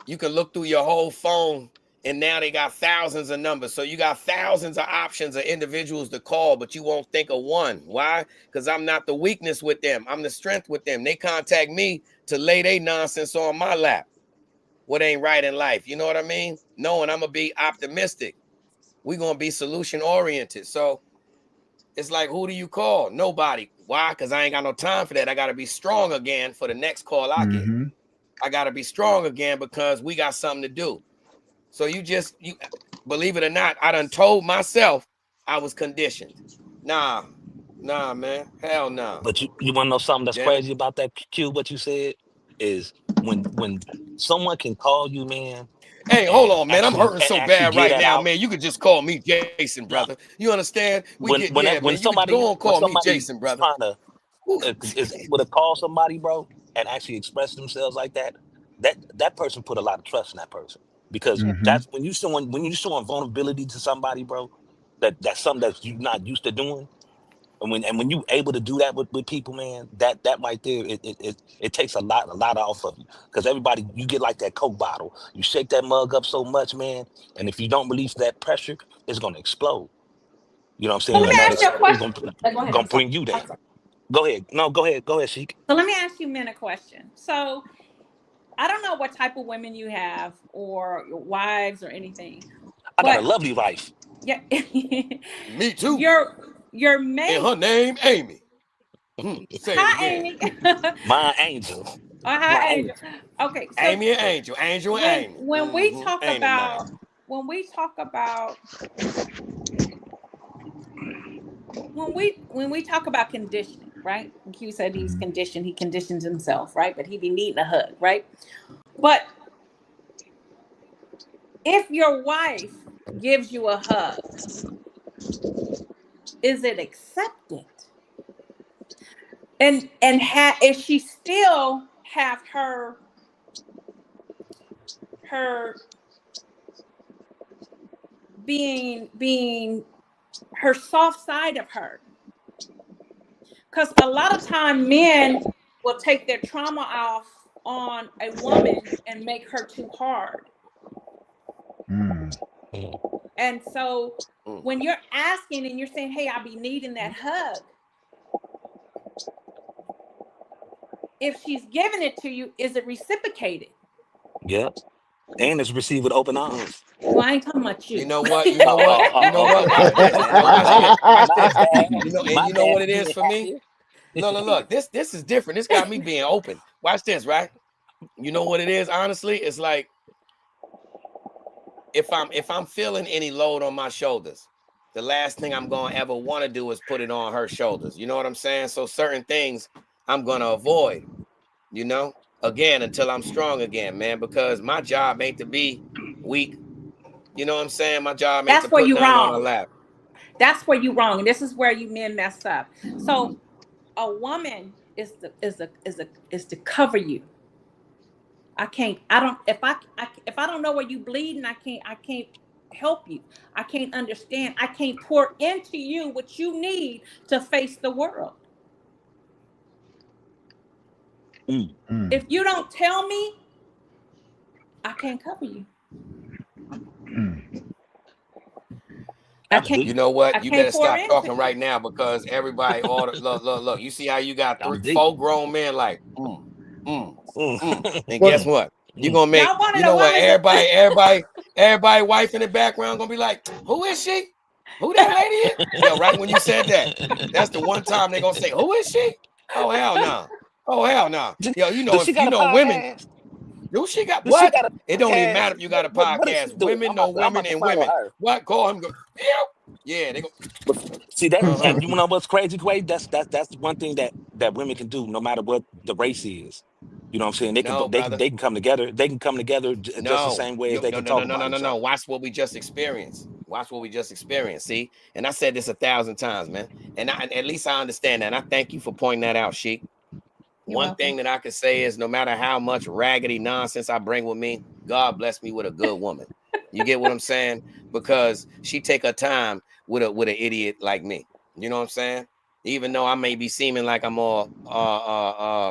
you can look through your whole phone, and now they got thousands of numbers. So you got thousands of options of individuals to call, but you won't think of one. Why? Because I'm not the weakness with them. I'm the strength with them. They contact me to lay their nonsense on my lap. What ain't right in life? You know what I mean? Knowing I'm going to be optimistic. We're going to be solution oriented. So it's like, who do you call? Nobody. Why? Because I ain't got no time for that. I got to be strong again for the next call I get. I got to be strong again because we got something to do. So you believe it or not, I done told myself I was conditioned. Nah, man. Hell no. Nah. But you want to know something that's crazy about that, Q? What you said is when someone can call you, man. Hey, hold on, man. I'm hurting so bad right now, out. man. You could just call me Jason, brother. You understand? When somebody go and call me Jason, brother. Would have called somebody, bro, and actually express themselves like that, that person put a lot of trust in that person. Because that's when you're showing vulnerability to somebody, bro, that's something that you're not used to doing. And when you able to do that with people, man, that right there, it takes a lot off of you. Because everybody, you get like that Coke bottle, you shake that mug up so much, man, and if you don't release that pressure, it's gonna explode. You know what I'm saying? Well, let me ask you a question. It's gonna bring you down. Go ahead. No, go ahead, Sheek. So let me ask you men a question. So I don't know what type of women you have, or your wives, or anything. I got a lovely wife. Yeah. Me too. Your mate. And her name Amy. Say hi, Amy. My angel. Hi, Angel. Okay. So Amy and Angel. Angel and Amy. When we talk about when we talk about conditioning, right? Q said he's conditioned. He conditions himself, right? But he be needing a hug, right? But if your wife gives you a hug, is it accepted? And if she still have her being her soft side of her. Because a lot of time men will take their trauma off on a woman and make her too hard. And so when you're asking and you're saying, hey, I'll be needing that hug, if she's giving it to you, is it reciprocated? Yep. And it's received with open arms. Well, I ain't talking about you. You know what? You know what? You know what? Watch this. Watch this. You know, and you know what it is for me? Look. This is different. This got me being open. Watch this, right? You know what it is? Honestly, it's like if I'm feeling any load on my shoulders, the last thing I'm gonna ever want to do is put it on her shoulders. You know what I'm saying? So certain things I'm gonna avoid, you know, again, until I'm strong again, man, because my job ain't to be weak. You know what I'm saying? My job ain't to put nothing on her lap. That's where you're wrong. And this is where you men mess up. So a woman is to cover you. If I don't know where you bleeding, I can't help you. I can't understand. I can't pour into you what you need to face the world. If you don't tell me, I can't cover you. You know what? You better stop talking right now because everybody look. You see how you got 4 grown men like, and guess what? You're gonna make, you know what? Everybody wife in the background gonna be like, who is she? Who that lady is? Yo, right when you said that, that's the one time they're gonna say, who is she? Oh hell no! Oh hell no! Yo, you know, if you know women. Do she got what? It don't even matter if you got a podcast. Women know women and women. What? Call him. Go. Yeah, they go. See that? And you know what's crazy, Quay? That's one thing that women can do, no matter what the race is. You know what I'm saying? They can come together. They can come together just the same way as they can talk about each other. Watch what we just experienced. See, and I said this 1,000 times, man. And at least I understand that. And I thank you for pointing that out, Sheek. One thing that I can say is no matter how much raggedy nonsense I bring with me, God bless me with a good woman. You get what I'm saying? Because she take her time with an idiot like me. You know what I'm saying? Even though I may be seeming like I'm all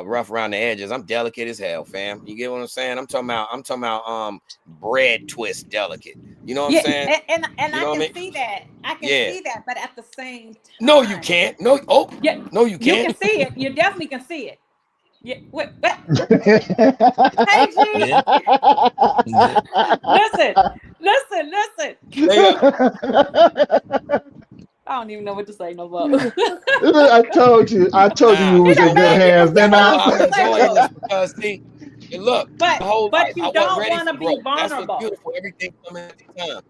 rough around the edges, I'm delicate as hell, fam. You get what I'm saying? I'm talking about bread twist delicate. You know what I'm saying? And I can see that. I can see that, but at the same time. No, you can't. No, no, you can't. You can see it. You definitely can see it. Yeah, what? Hey, G. Yeah. Listen. I don't even know what to say no more. I told you you was in good hands. Then I'm enjoying this because see, look, but life, you don't want to be vulnerable. That's what's beautiful. Everything coming at the time.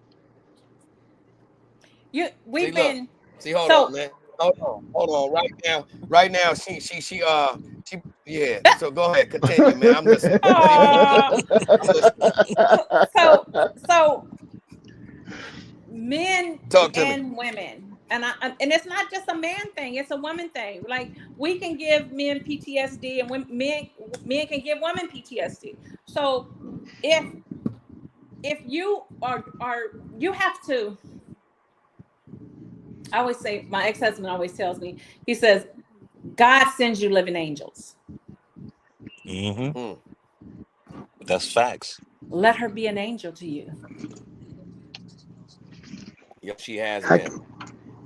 Hold on, man. Hold on. Right now, she yeah. So go ahead, continue, man. I'm listening. So men and women, and it's not just a man thing; it's a woman thing. Like we can give men PTSD, and men can give women PTSD. So if you are you have to. I always say, my ex-husband always tells me, he says, God sends you living angels. That's facts. Let her be an angel to you. Yep, she has been.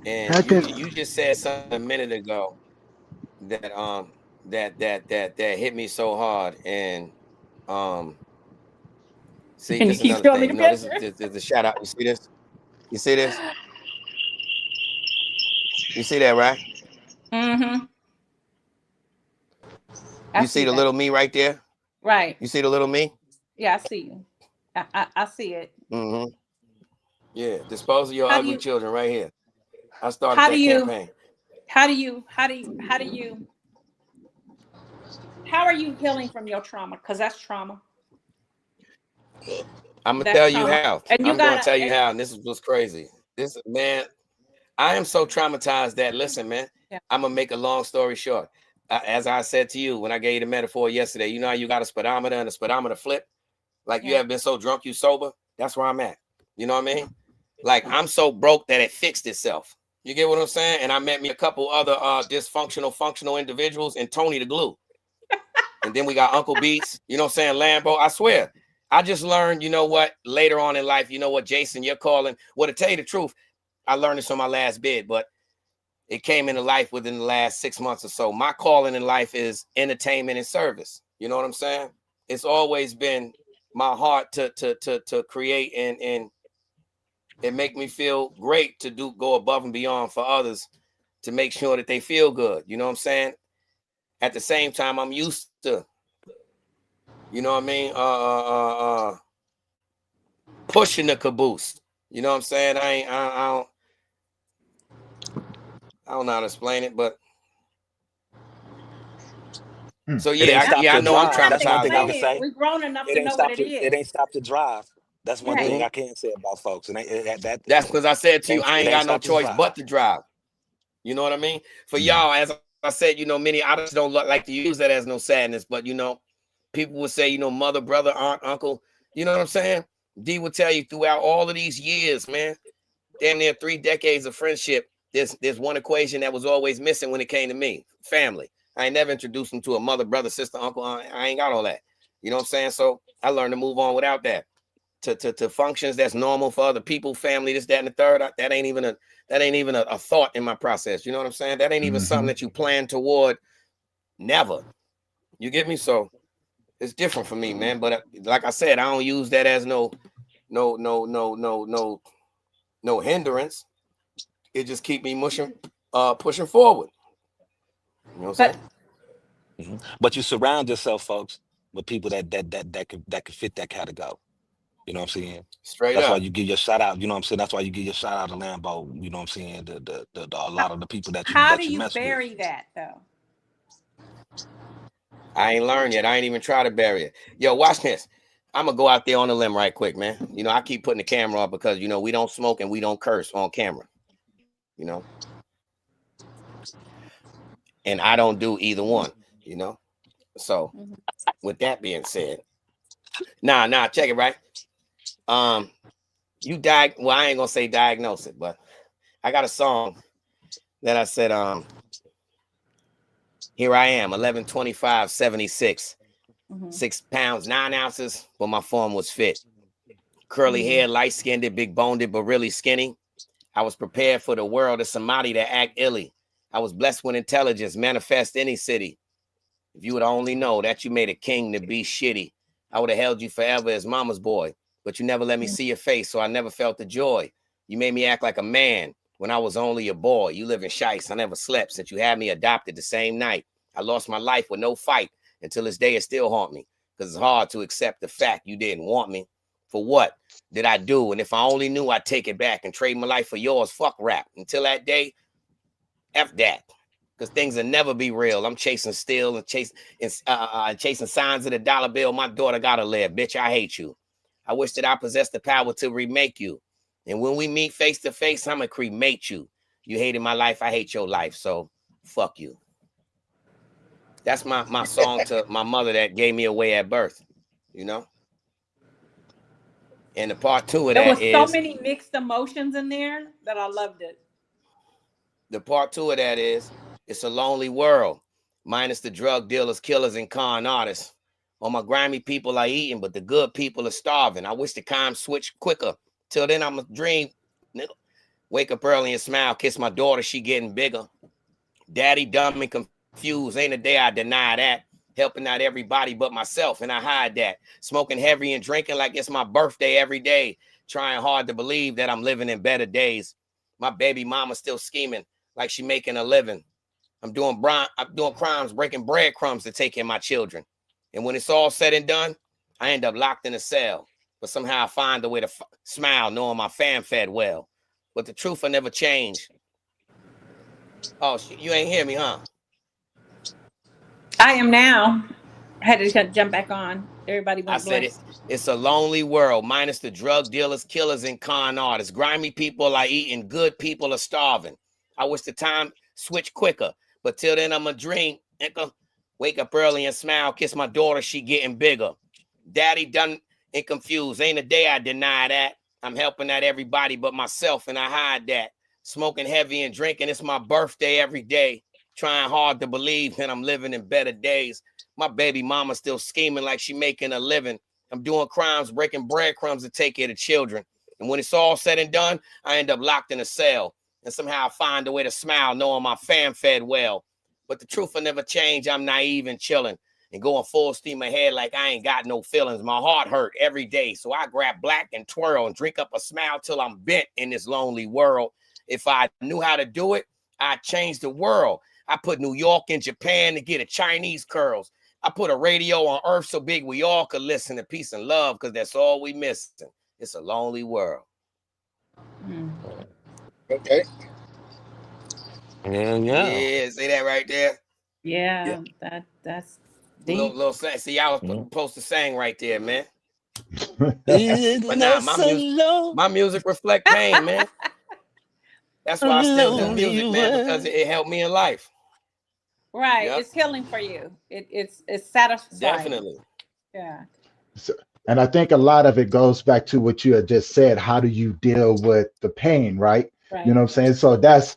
And you just said something a minute ago that hit me so hard. And see, this is another thing. You know, this is a shout out. You see this? You see this? You see that, right? You see the little me right there? Right. You see the little me? Yeah, I see you. I see it. Yeah, dispose of your ugly children right here. I started that campaign. How are you healing from your trauma? Because that's trauma. I'm gonna tell you how. I'm gonna tell you how, and this is what's crazy. This man, I am so traumatized that, listen, man, I'm going to make a long story short. As I said to you, when I gave you the metaphor yesterday, you know how you got a speedometer and a speedometer flip? Like you have been so drunk, you sober? That's where I'm at. You know what I mean? Like I'm so broke that it fixed itself. You get what I'm saying? And I met me a couple other dysfunctional, functional individuals and Tony the Glue. And then we got Uncle Beats, you know what I'm saying? Lambo. I swear. I just learned, you know what, later on in life, you know what, Jason, you're calling. Well, to tell you the truth, I learned this on my last bid, but it came into life within the last 6 months or so. My calling in life is entertainment and service. You know what I'm saying? It's always been my heart to create and it make me feel great to go above and beyond for others to make sure that they feel good. You know what I'm saying? At the same time, I'm used to, you know what I mean? Pushing the caboose. You know what I'm saying? I don't know how to explain it, but so yeah, I know I'm trying to. That's one thing I can say. We've grown enough It to ain't know what stopped. it is. It ain't stopped to drive. That's one Right. thing I can say about folks, and that's because I said to you, I ain't got no choice but to drive. You know what I mean? For y'all, as I said, you know, many others don't like to use that as no sadness, but you know, people would say, you know, mother, brother, aunt, uncle. You know what I'm saying? D would tell you throughout all of these years, man, damn near 3 decades of friendship. There's one equation that was always missing when it came to me: family. I ain't never introduced them to a mother, brother, sister, uncle. I ain't got all that. You know what I'm saying? So I learned to move on without that. To functions that's normal for other people, family, this, that, and the third. That ain't even a thought in my process. You know what I'm saying? That ain't even something that you plan toward. Never. You get me? So it's different for me, man. But like I said, I don't use that as no hindrance. It just keep me pushing forward. You know what I'm saying? But you surround yourself, folks, with people that could fit that category. You know what I'm saying? Straight That's up. why you give your shout out. You know what I'm saying? That's why you give your shout out to Lambo. You know what I'm saying? A lot of the people that you How do you mess with. bury that though? I ain't learned yet. I ain't even try to bury it. Yo, watch this. I'm gonna go out there on the limb right quick, man. You know, I keep putting the camera up because you know we don't smoke and we don't curse on camera. You know, and I don't do either one. You know, so with that being said, nah, check it right. You well, I ain't gonna say diagnose it, but I got a song that I said, here I am, 11/25, 76, 6 pounds, 9 ounces, but my form was fit. Curly hair, light-skinned, big-boned, but really skinny. I was prepared for the world of somebody that act illy. I was blessed with intelligence, manifest any city. If you would only know that you made a king to be shitty, I would have held you forever as mama's boy, but you never let me see your face, so I never felt the joy. You made me act like a man when I was only a boy. You live in shice. I never slept since you had me adopted the same night. I lost my life with no fight. Until this day, it still haunt me because it's hard to accept the fact you didn't want me. For what did I do? And if I only knew, I'd take it back and trade my life for yours. Fuck rap. Until that day, F that. Because things will never be real. I'm chasing steel and chasing signs of the dollar bill. My daughter gotta live. Bitch, I hate you. I wish that I possessed the power to remake you. And when we meet face to face, I'm gonna cremate you. You hated my life, I hate your life. So fuck you. That's my song to my mother that gave me away at birth, you know? And the part 2 of that is... There was so many mixed emotions in there that I loved it. The part 2 of that is, it's a lonely world, minus the drug dealers, killers, and con artists. All my grimy people are eating, but the good people are starving. I wish the time switched quicker. Till then, I'm a dream. Wake up early and smile, kiss my daughter, she getting bigger. Daddy dumb and confused, ain't a day I deny that. Helping out everybody but myself, and I hide that. Smoking heavy and drinking like it's my birthday every day. Trying hard to believe that I'm living in better days. My baby mama still scheming like she making a living. I'm doing crimes, breaking breadcrumbs to take in my children. And when it's all said and done, I end up locked in a cell. But somehow I find a way to smile knowing my fam fed well. But the truth will never change. Oh, you ain't hear me, huh? I am now. I had to jump back on. Everybody went I said it's a lonely world, minus the drug dealers, killers, and con artists. Grimy people are eating, good people are starving. I wish the time switched quicker, but till then I'm a dream. Wake up early and smile, kiss my daughter, she getting bigger. Daddy done and confused, ain't a day I deny that. I'm helping out everybody but myself, and I hide that. Smoking heavy and drinking. It's my birthday every day. Trying hard to believe that I'm living in better days. My baby mama still scheming like she making a living. I'm doing crimes, breaking breadcrumbs to take care of children. And when it's all said and done, I end up locked in a cell. And somehow I find a way to smile knowing my fam fed well. But the truth will never change. I'm naive and chilling and going full steam ahead like I ain't got no feelings. My heart hurt every day. So I grab black and twirl and drink up a smile till I'm bent in this lonely world. If I knew how to do it, I'd change the world. I put New York and Japan to get a Chinese curls. I put a radio on earth so big we all could listen to peace and love because that's all we missing. It's a lonely world. Okay. Yeah, see that right there? Yeah. That's deep. Little sang. See, I was supposed to sing right there, man. But nah, my music reflect pain, man. That's why I still do music, man, because it helped me in life. Right. Yep. It's healing for you. It's satisfying. Definitely. Yeah. So, and I think a lot of it goes back to what you had just said. How do you deal with the pain, right? You know what I'm saying? So that's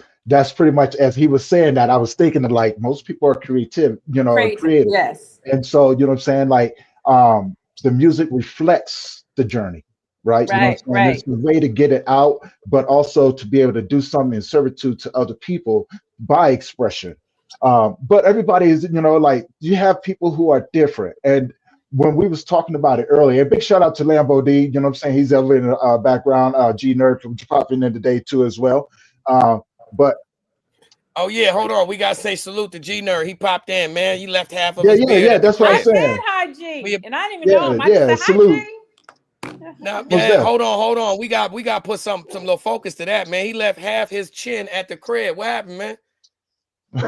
pretty much, as he was saying that, I was thinking of like, most people are creative, creative. Yes. And so, you know what I'm saying? Like, the music reflects the journey, right? Right, you know what I'm saying? It's a way to get it out, but also to be able to do something in servitude to other people by expression. But everybody is, like, you have people who are different. And when we was talking about it earlier, big shout out to Lambo D, you know what I'm saying? He's over in the background, G Nerd popping in today too as well. But oh yeah, hold on. We gotta say salute to G Nerd. He popped in, man. He left half of his beard. Yeah, that's what I'm saying. I said hi, G, and I didn't even know him. I said salute. Hi, G. Now, yeah, hold on. We got to put some little focus to that, man. He left half his chin at the crib. What happened, man? No,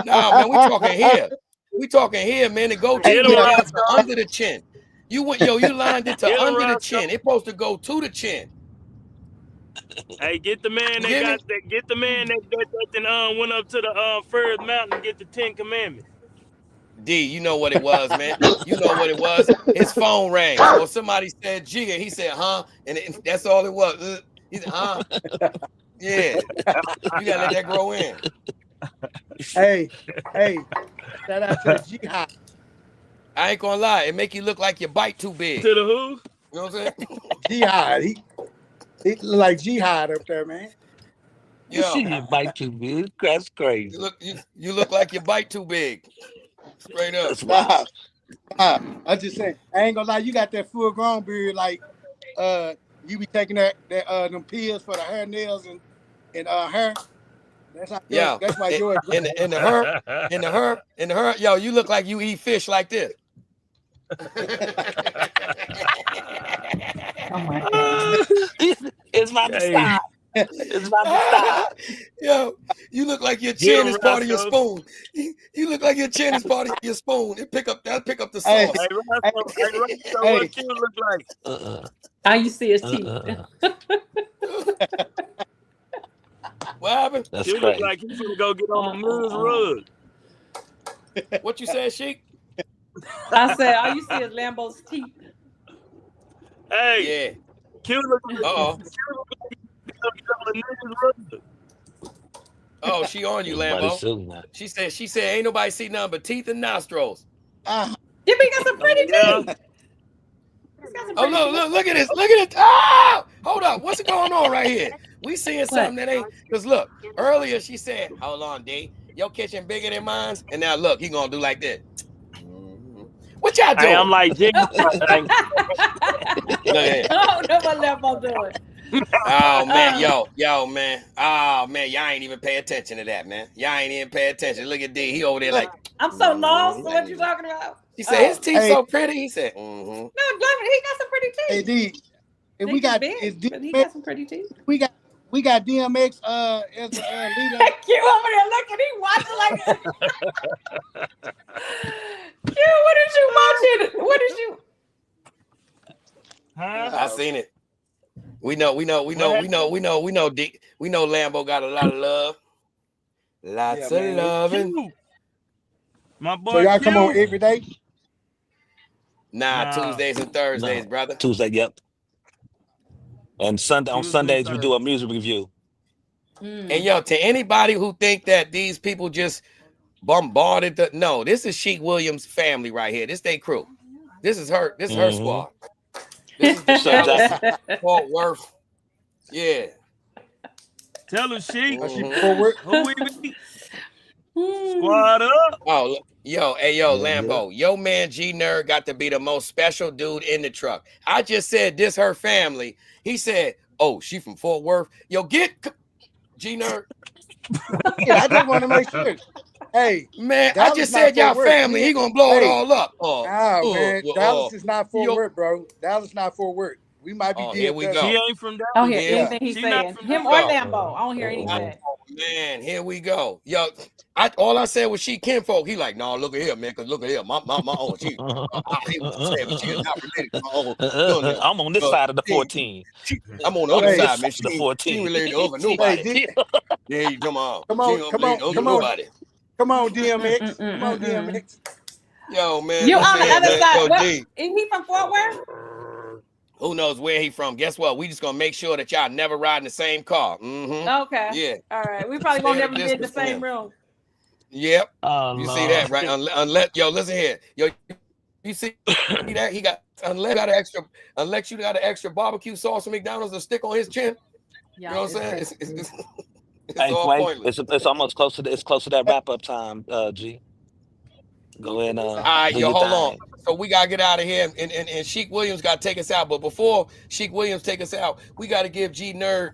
man, we talking here. We talking here, man. The goatee to under the chin. You lined it to under the chin. It's supposed to go to the chin. Hey, get the man that went up to the first mountain to get the 10 Commandments. D, you know what it was, man. You know what it was. His phone rang, or somebody said G, and he said, "Huh?" And that's all it was. He said, "Huh?" Yeah, you gotta let that grow in. Hey, shout out to the jihad. I ain't gonna lie, it make you look like your bite too big. To the who? You know what I'm saying? Jihad. He look like jihad up there, man. Yo, your bite too big. That's crazy. You look like your bite too big. Straight up. I'm just saying. I ain't gonna lie. You got that full grown beard, like you be taking them pills for the hair, nails, and hair. That's how. Yeah. That's why yours. In the her. Yo, you look like you eat fish like this. Oh my God. It's about to stop. It's about to stop. Yo, you look like your chin is part of your spoon. You look like your chin is part of your spoon. That'll pick up the sauce. Hey, what Q look like? All you see is teeth. What happened? You look like you should go get on the news rug. What you said, Sheek? I said all you see is Lambo's teeth. Hey, yeah. Q look Oh, she on you, Lambo. She said, ain't nobody see nothing but teeth and nostrils. Jimmy got some pretty teeth. Oh, look at this. Look at it. Oh, hold up. What's going on right here? We seeing something that ain't, because look, earlier she said, hold on, D. Your kitchen bigger than mine. And now look, he gonna do like this. What y'all doing? Hey, I'm like, Jimmy. I don't know what Lambo doing. Oh man, yo, man. Oh man, y'all ain't even pay attention to that, man. Y'all ain't even pay attention. Look at D. He over there like, I'm so lost. What you talking about? He said his teeth so pretty. He said, No, he got some pretty teeth. Hey D, if we got he got some pretty teeth. We got DMX as a leader. Q over there looking, he watching like Q, what is you watching? What is you? I seen it. We know D. We know Lambo got a lot of love. Lots of loving. My boy. So y'all come on every day? Nah, Tuesdays and Thursdays, brother. Tuesday, yep. And on Sundays we do a music review. And yo, to anybody who think that these people just bombarded no, this is Sheek Williams' family right here. This they crew. This is her. This is her squad. This is the Dallas, Fort Worth. Yeah. Tell her, Sheek. Who we be? Squad up. Oh, yo, hey, yo, Lambo. Yo, man, G Nerd got to be the most special dude in the truck. I just said this her family. He said, "Oh, she from Fort Worth." Yo, get G Nerd. Yeah, I just want to make sure. Hey, man, I just said y'all family. He gonna blow it all up. Man, Dallas is not Fort Worth, bro. Dallas not Fort Worth. We might be. Here we go. She ain't from Dallas. I don't hear anything he's saying. Him or Lambo. I don't hear anything. Man, here we go. Yo, all I said was she kinfolk. He like, no, look at here, man. Cause look at here, my own. She, she is not related to my own. I'm on this side of the 14. I'm on the other side, man. The 14. She related to nobody. Yeah, you come on. Come on. Nobody. Come on, DMX. Come on, DMX. Yo, man. You on the other side? Is he from Fort Worth? Who knows where he from? Guess what? We just gonna make sure that y'all never ride in the same car. Okay. Yeah. All right. We probably won't never be in the same room. Yep. You see that, right? Unless listen here. Yo, you see that he got unless you got an extra barbecue sauce from McDonald's to stick on his chin. You know what I'm saying? It's all pointless. It's almost close to that wrap up time, G. Go ahead. All right, yo, hold on. So we gotta get out of here, and Sheek Williams gotta take us out. But before Sheek Williams take us out, we gotta give G Nerd,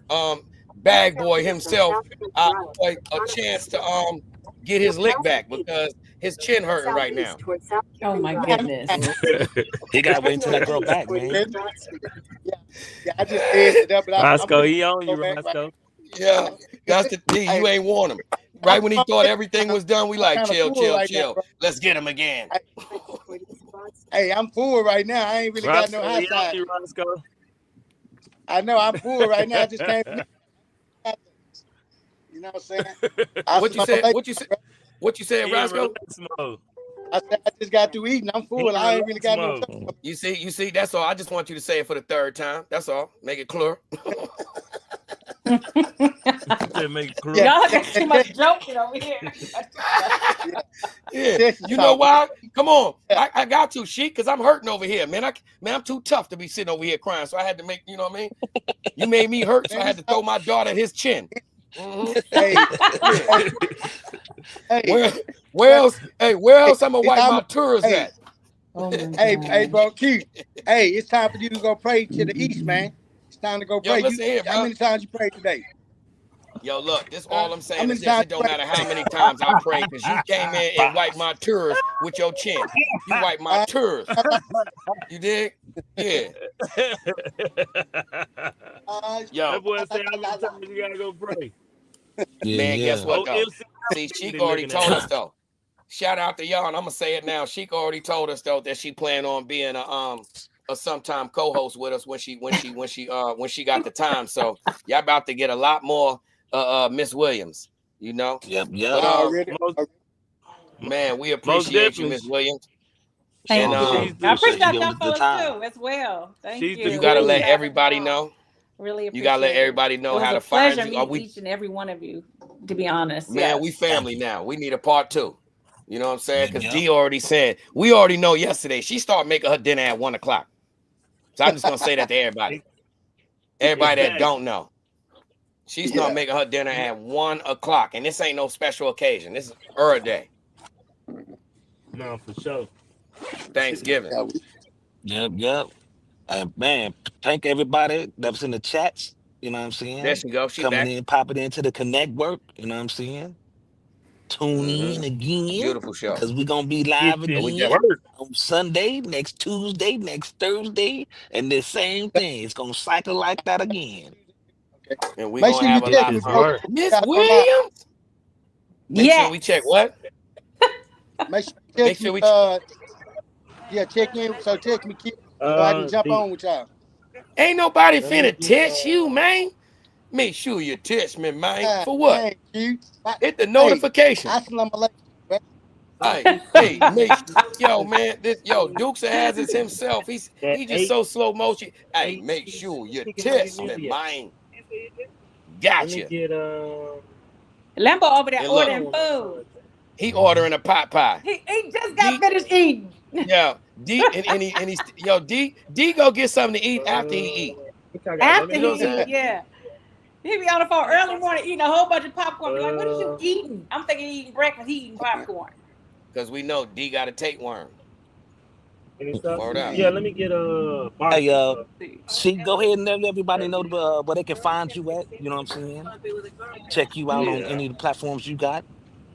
Bag Boy himself, a chance to get his lick back because his chin hurting right now. Oh my goodness! He gotta wait until that girl back, man. Yeah, I just edged it up. Roscoe, he on you, Roscoe. Yeah, that's the thing. You ain't want him. Right when he thought everything was done, we like chill. Let's get him again. Hey, I'm full right now. I ain't really got no hot side. I know I'm full right now. I just came. You know what I'm saying? What you said, Roscoe? I said I just got through eating. I'm full. I ain't really got no. You see. That's all. I just want you to say it for the third time. That's all. Make it clear. Make it clear. Y'all got too much joking over here. Yeah. You know why? Come on. I got to, Sheek, because I'm hurting over here, man. I'm too tough to be sitting over here crying. So I had to make, you know what I mean? You made me hurt, so I had to throw my daughter at his chin. Where else I'm gonna wipe my tours at? Hey, bro, Keith. Hey, it's time for you to go pray to the east, man. It's time to go pray. How many times you prayed today? Yo, look, this all I'm saying is this. It don't matter how many times I pray, because you came in and wiped my tours with your chin. You wiped my tours. You dig? Yeah. Yo. That boy said how many times you gotta go pray. Man, guess what though? See, Sheek already told us though. Shout out to y'all, and I'm gonna say it now. Sheek already told us though that she planned on being a sometime co-host with us when she got the time. So y'all about to get a lot more Miss Williams, you know. Yep. Man, we appreciate you, Miss Williams. And I appreciate y'all fellas too as well. Thank you. You gotta let everybody know. Really appreciate you gotta let everybody know how to find you. Each and every one of you, to be honest. Man, we family now. We need a part 2. You know what I'm saying? Because D already said, we already know yesterday. She started making her dinner at 1:00. So I'm just gonna say that to everybody. Everybody that don't know. She's not making her dinner at 1:00. And this ain't no special occasion. This is her day. No, for sure. Thanksgiving. Yep. Man, thank everybody that was in the chats. You know what I'm saying? There she go. She coming back. in, popping into the Connect work. You know what I'm saying? Tune in again. Beautiful show. Because we're gonna be live again on Sunday, next Tuesday, next Thursday, and the same thing. It's gonna cycle like that again. And we're gonna have a lot of fun. Miss Williams. Make sure we check what? Make sure we check in. So text me, kid. So I can jump on with y'all. Ain't nobody finna test you, man. Make sure you test me, man. For what? Hit the notification. Hey, yo, man, Dukes has it himself. He just so slow motion. Hey, make sure you test me, man. Gotcha. Let me get Lambo over there And look, ordering food. He ordering a pot pie. He just got finished eating. Yeah, D D go get something to eat after he eat. After he eat, yeah. He be on the phone early morning eating a whole bunch of popcorn. Be like, what is you eating? I'm thinking he eating breakfast. He eating popcorn. Because we know D got a tapeworm. Word up. Yeah, let me get a. Hey, Sheek, go ahead and let everybody know where they can find you at. You know what I'm saying? Check you out on any of the platforms you got.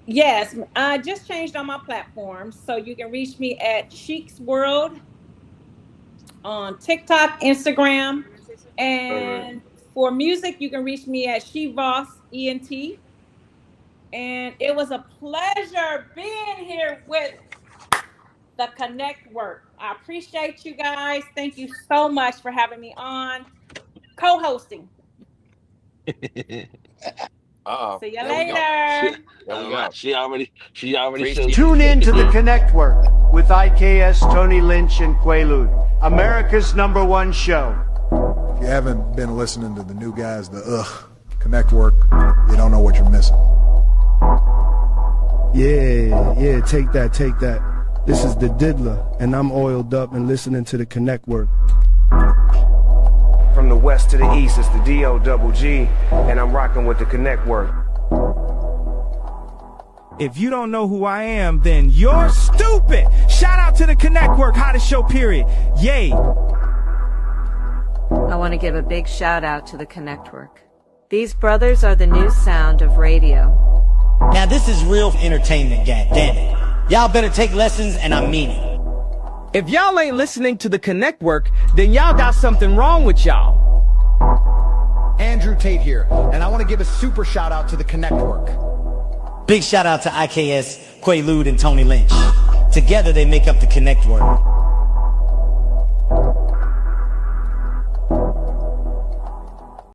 Yes, I just changed on my platforms, so you can reach me at Sheek's World on TikTok, Instagram, and for music, you can reach me at SheVoss ENT. And it was a pleasure being here with the Connect Work. I appreciate you guys. Thank you so much for having me on, co-hosting. See you later. She already Tune in to the Connect Work with IKS, Tony Lynch, and Quaalude, America's #1 show. If you haven't been listening to the new guys, the Connect Work, you don't know what you're missing. Yeah, take that. This is the Diddler, and I'm oiled up and listening to the Connect Work. From the west to the east, it's the DOGG, and I'm rocking with the Connect Work. If you don't know who I am, then you're stupid. Shout out to the Connect Work, hottest show, period. Yay. I want to give a big shout out to the Connect Work. These brothers are the new sound of radio. Now this is real entertainment, gang. Damn it. Y'all better take lessons, and I mean it. If y'all ain't listening to the Connect Work, then y'all got something wrong with y'all. Andrew Tate here, and I want to give a super shout out to the Connect Work. Big shout out to IKS, Quaalude, and Tony Lynch. Together they make up the Connect Work.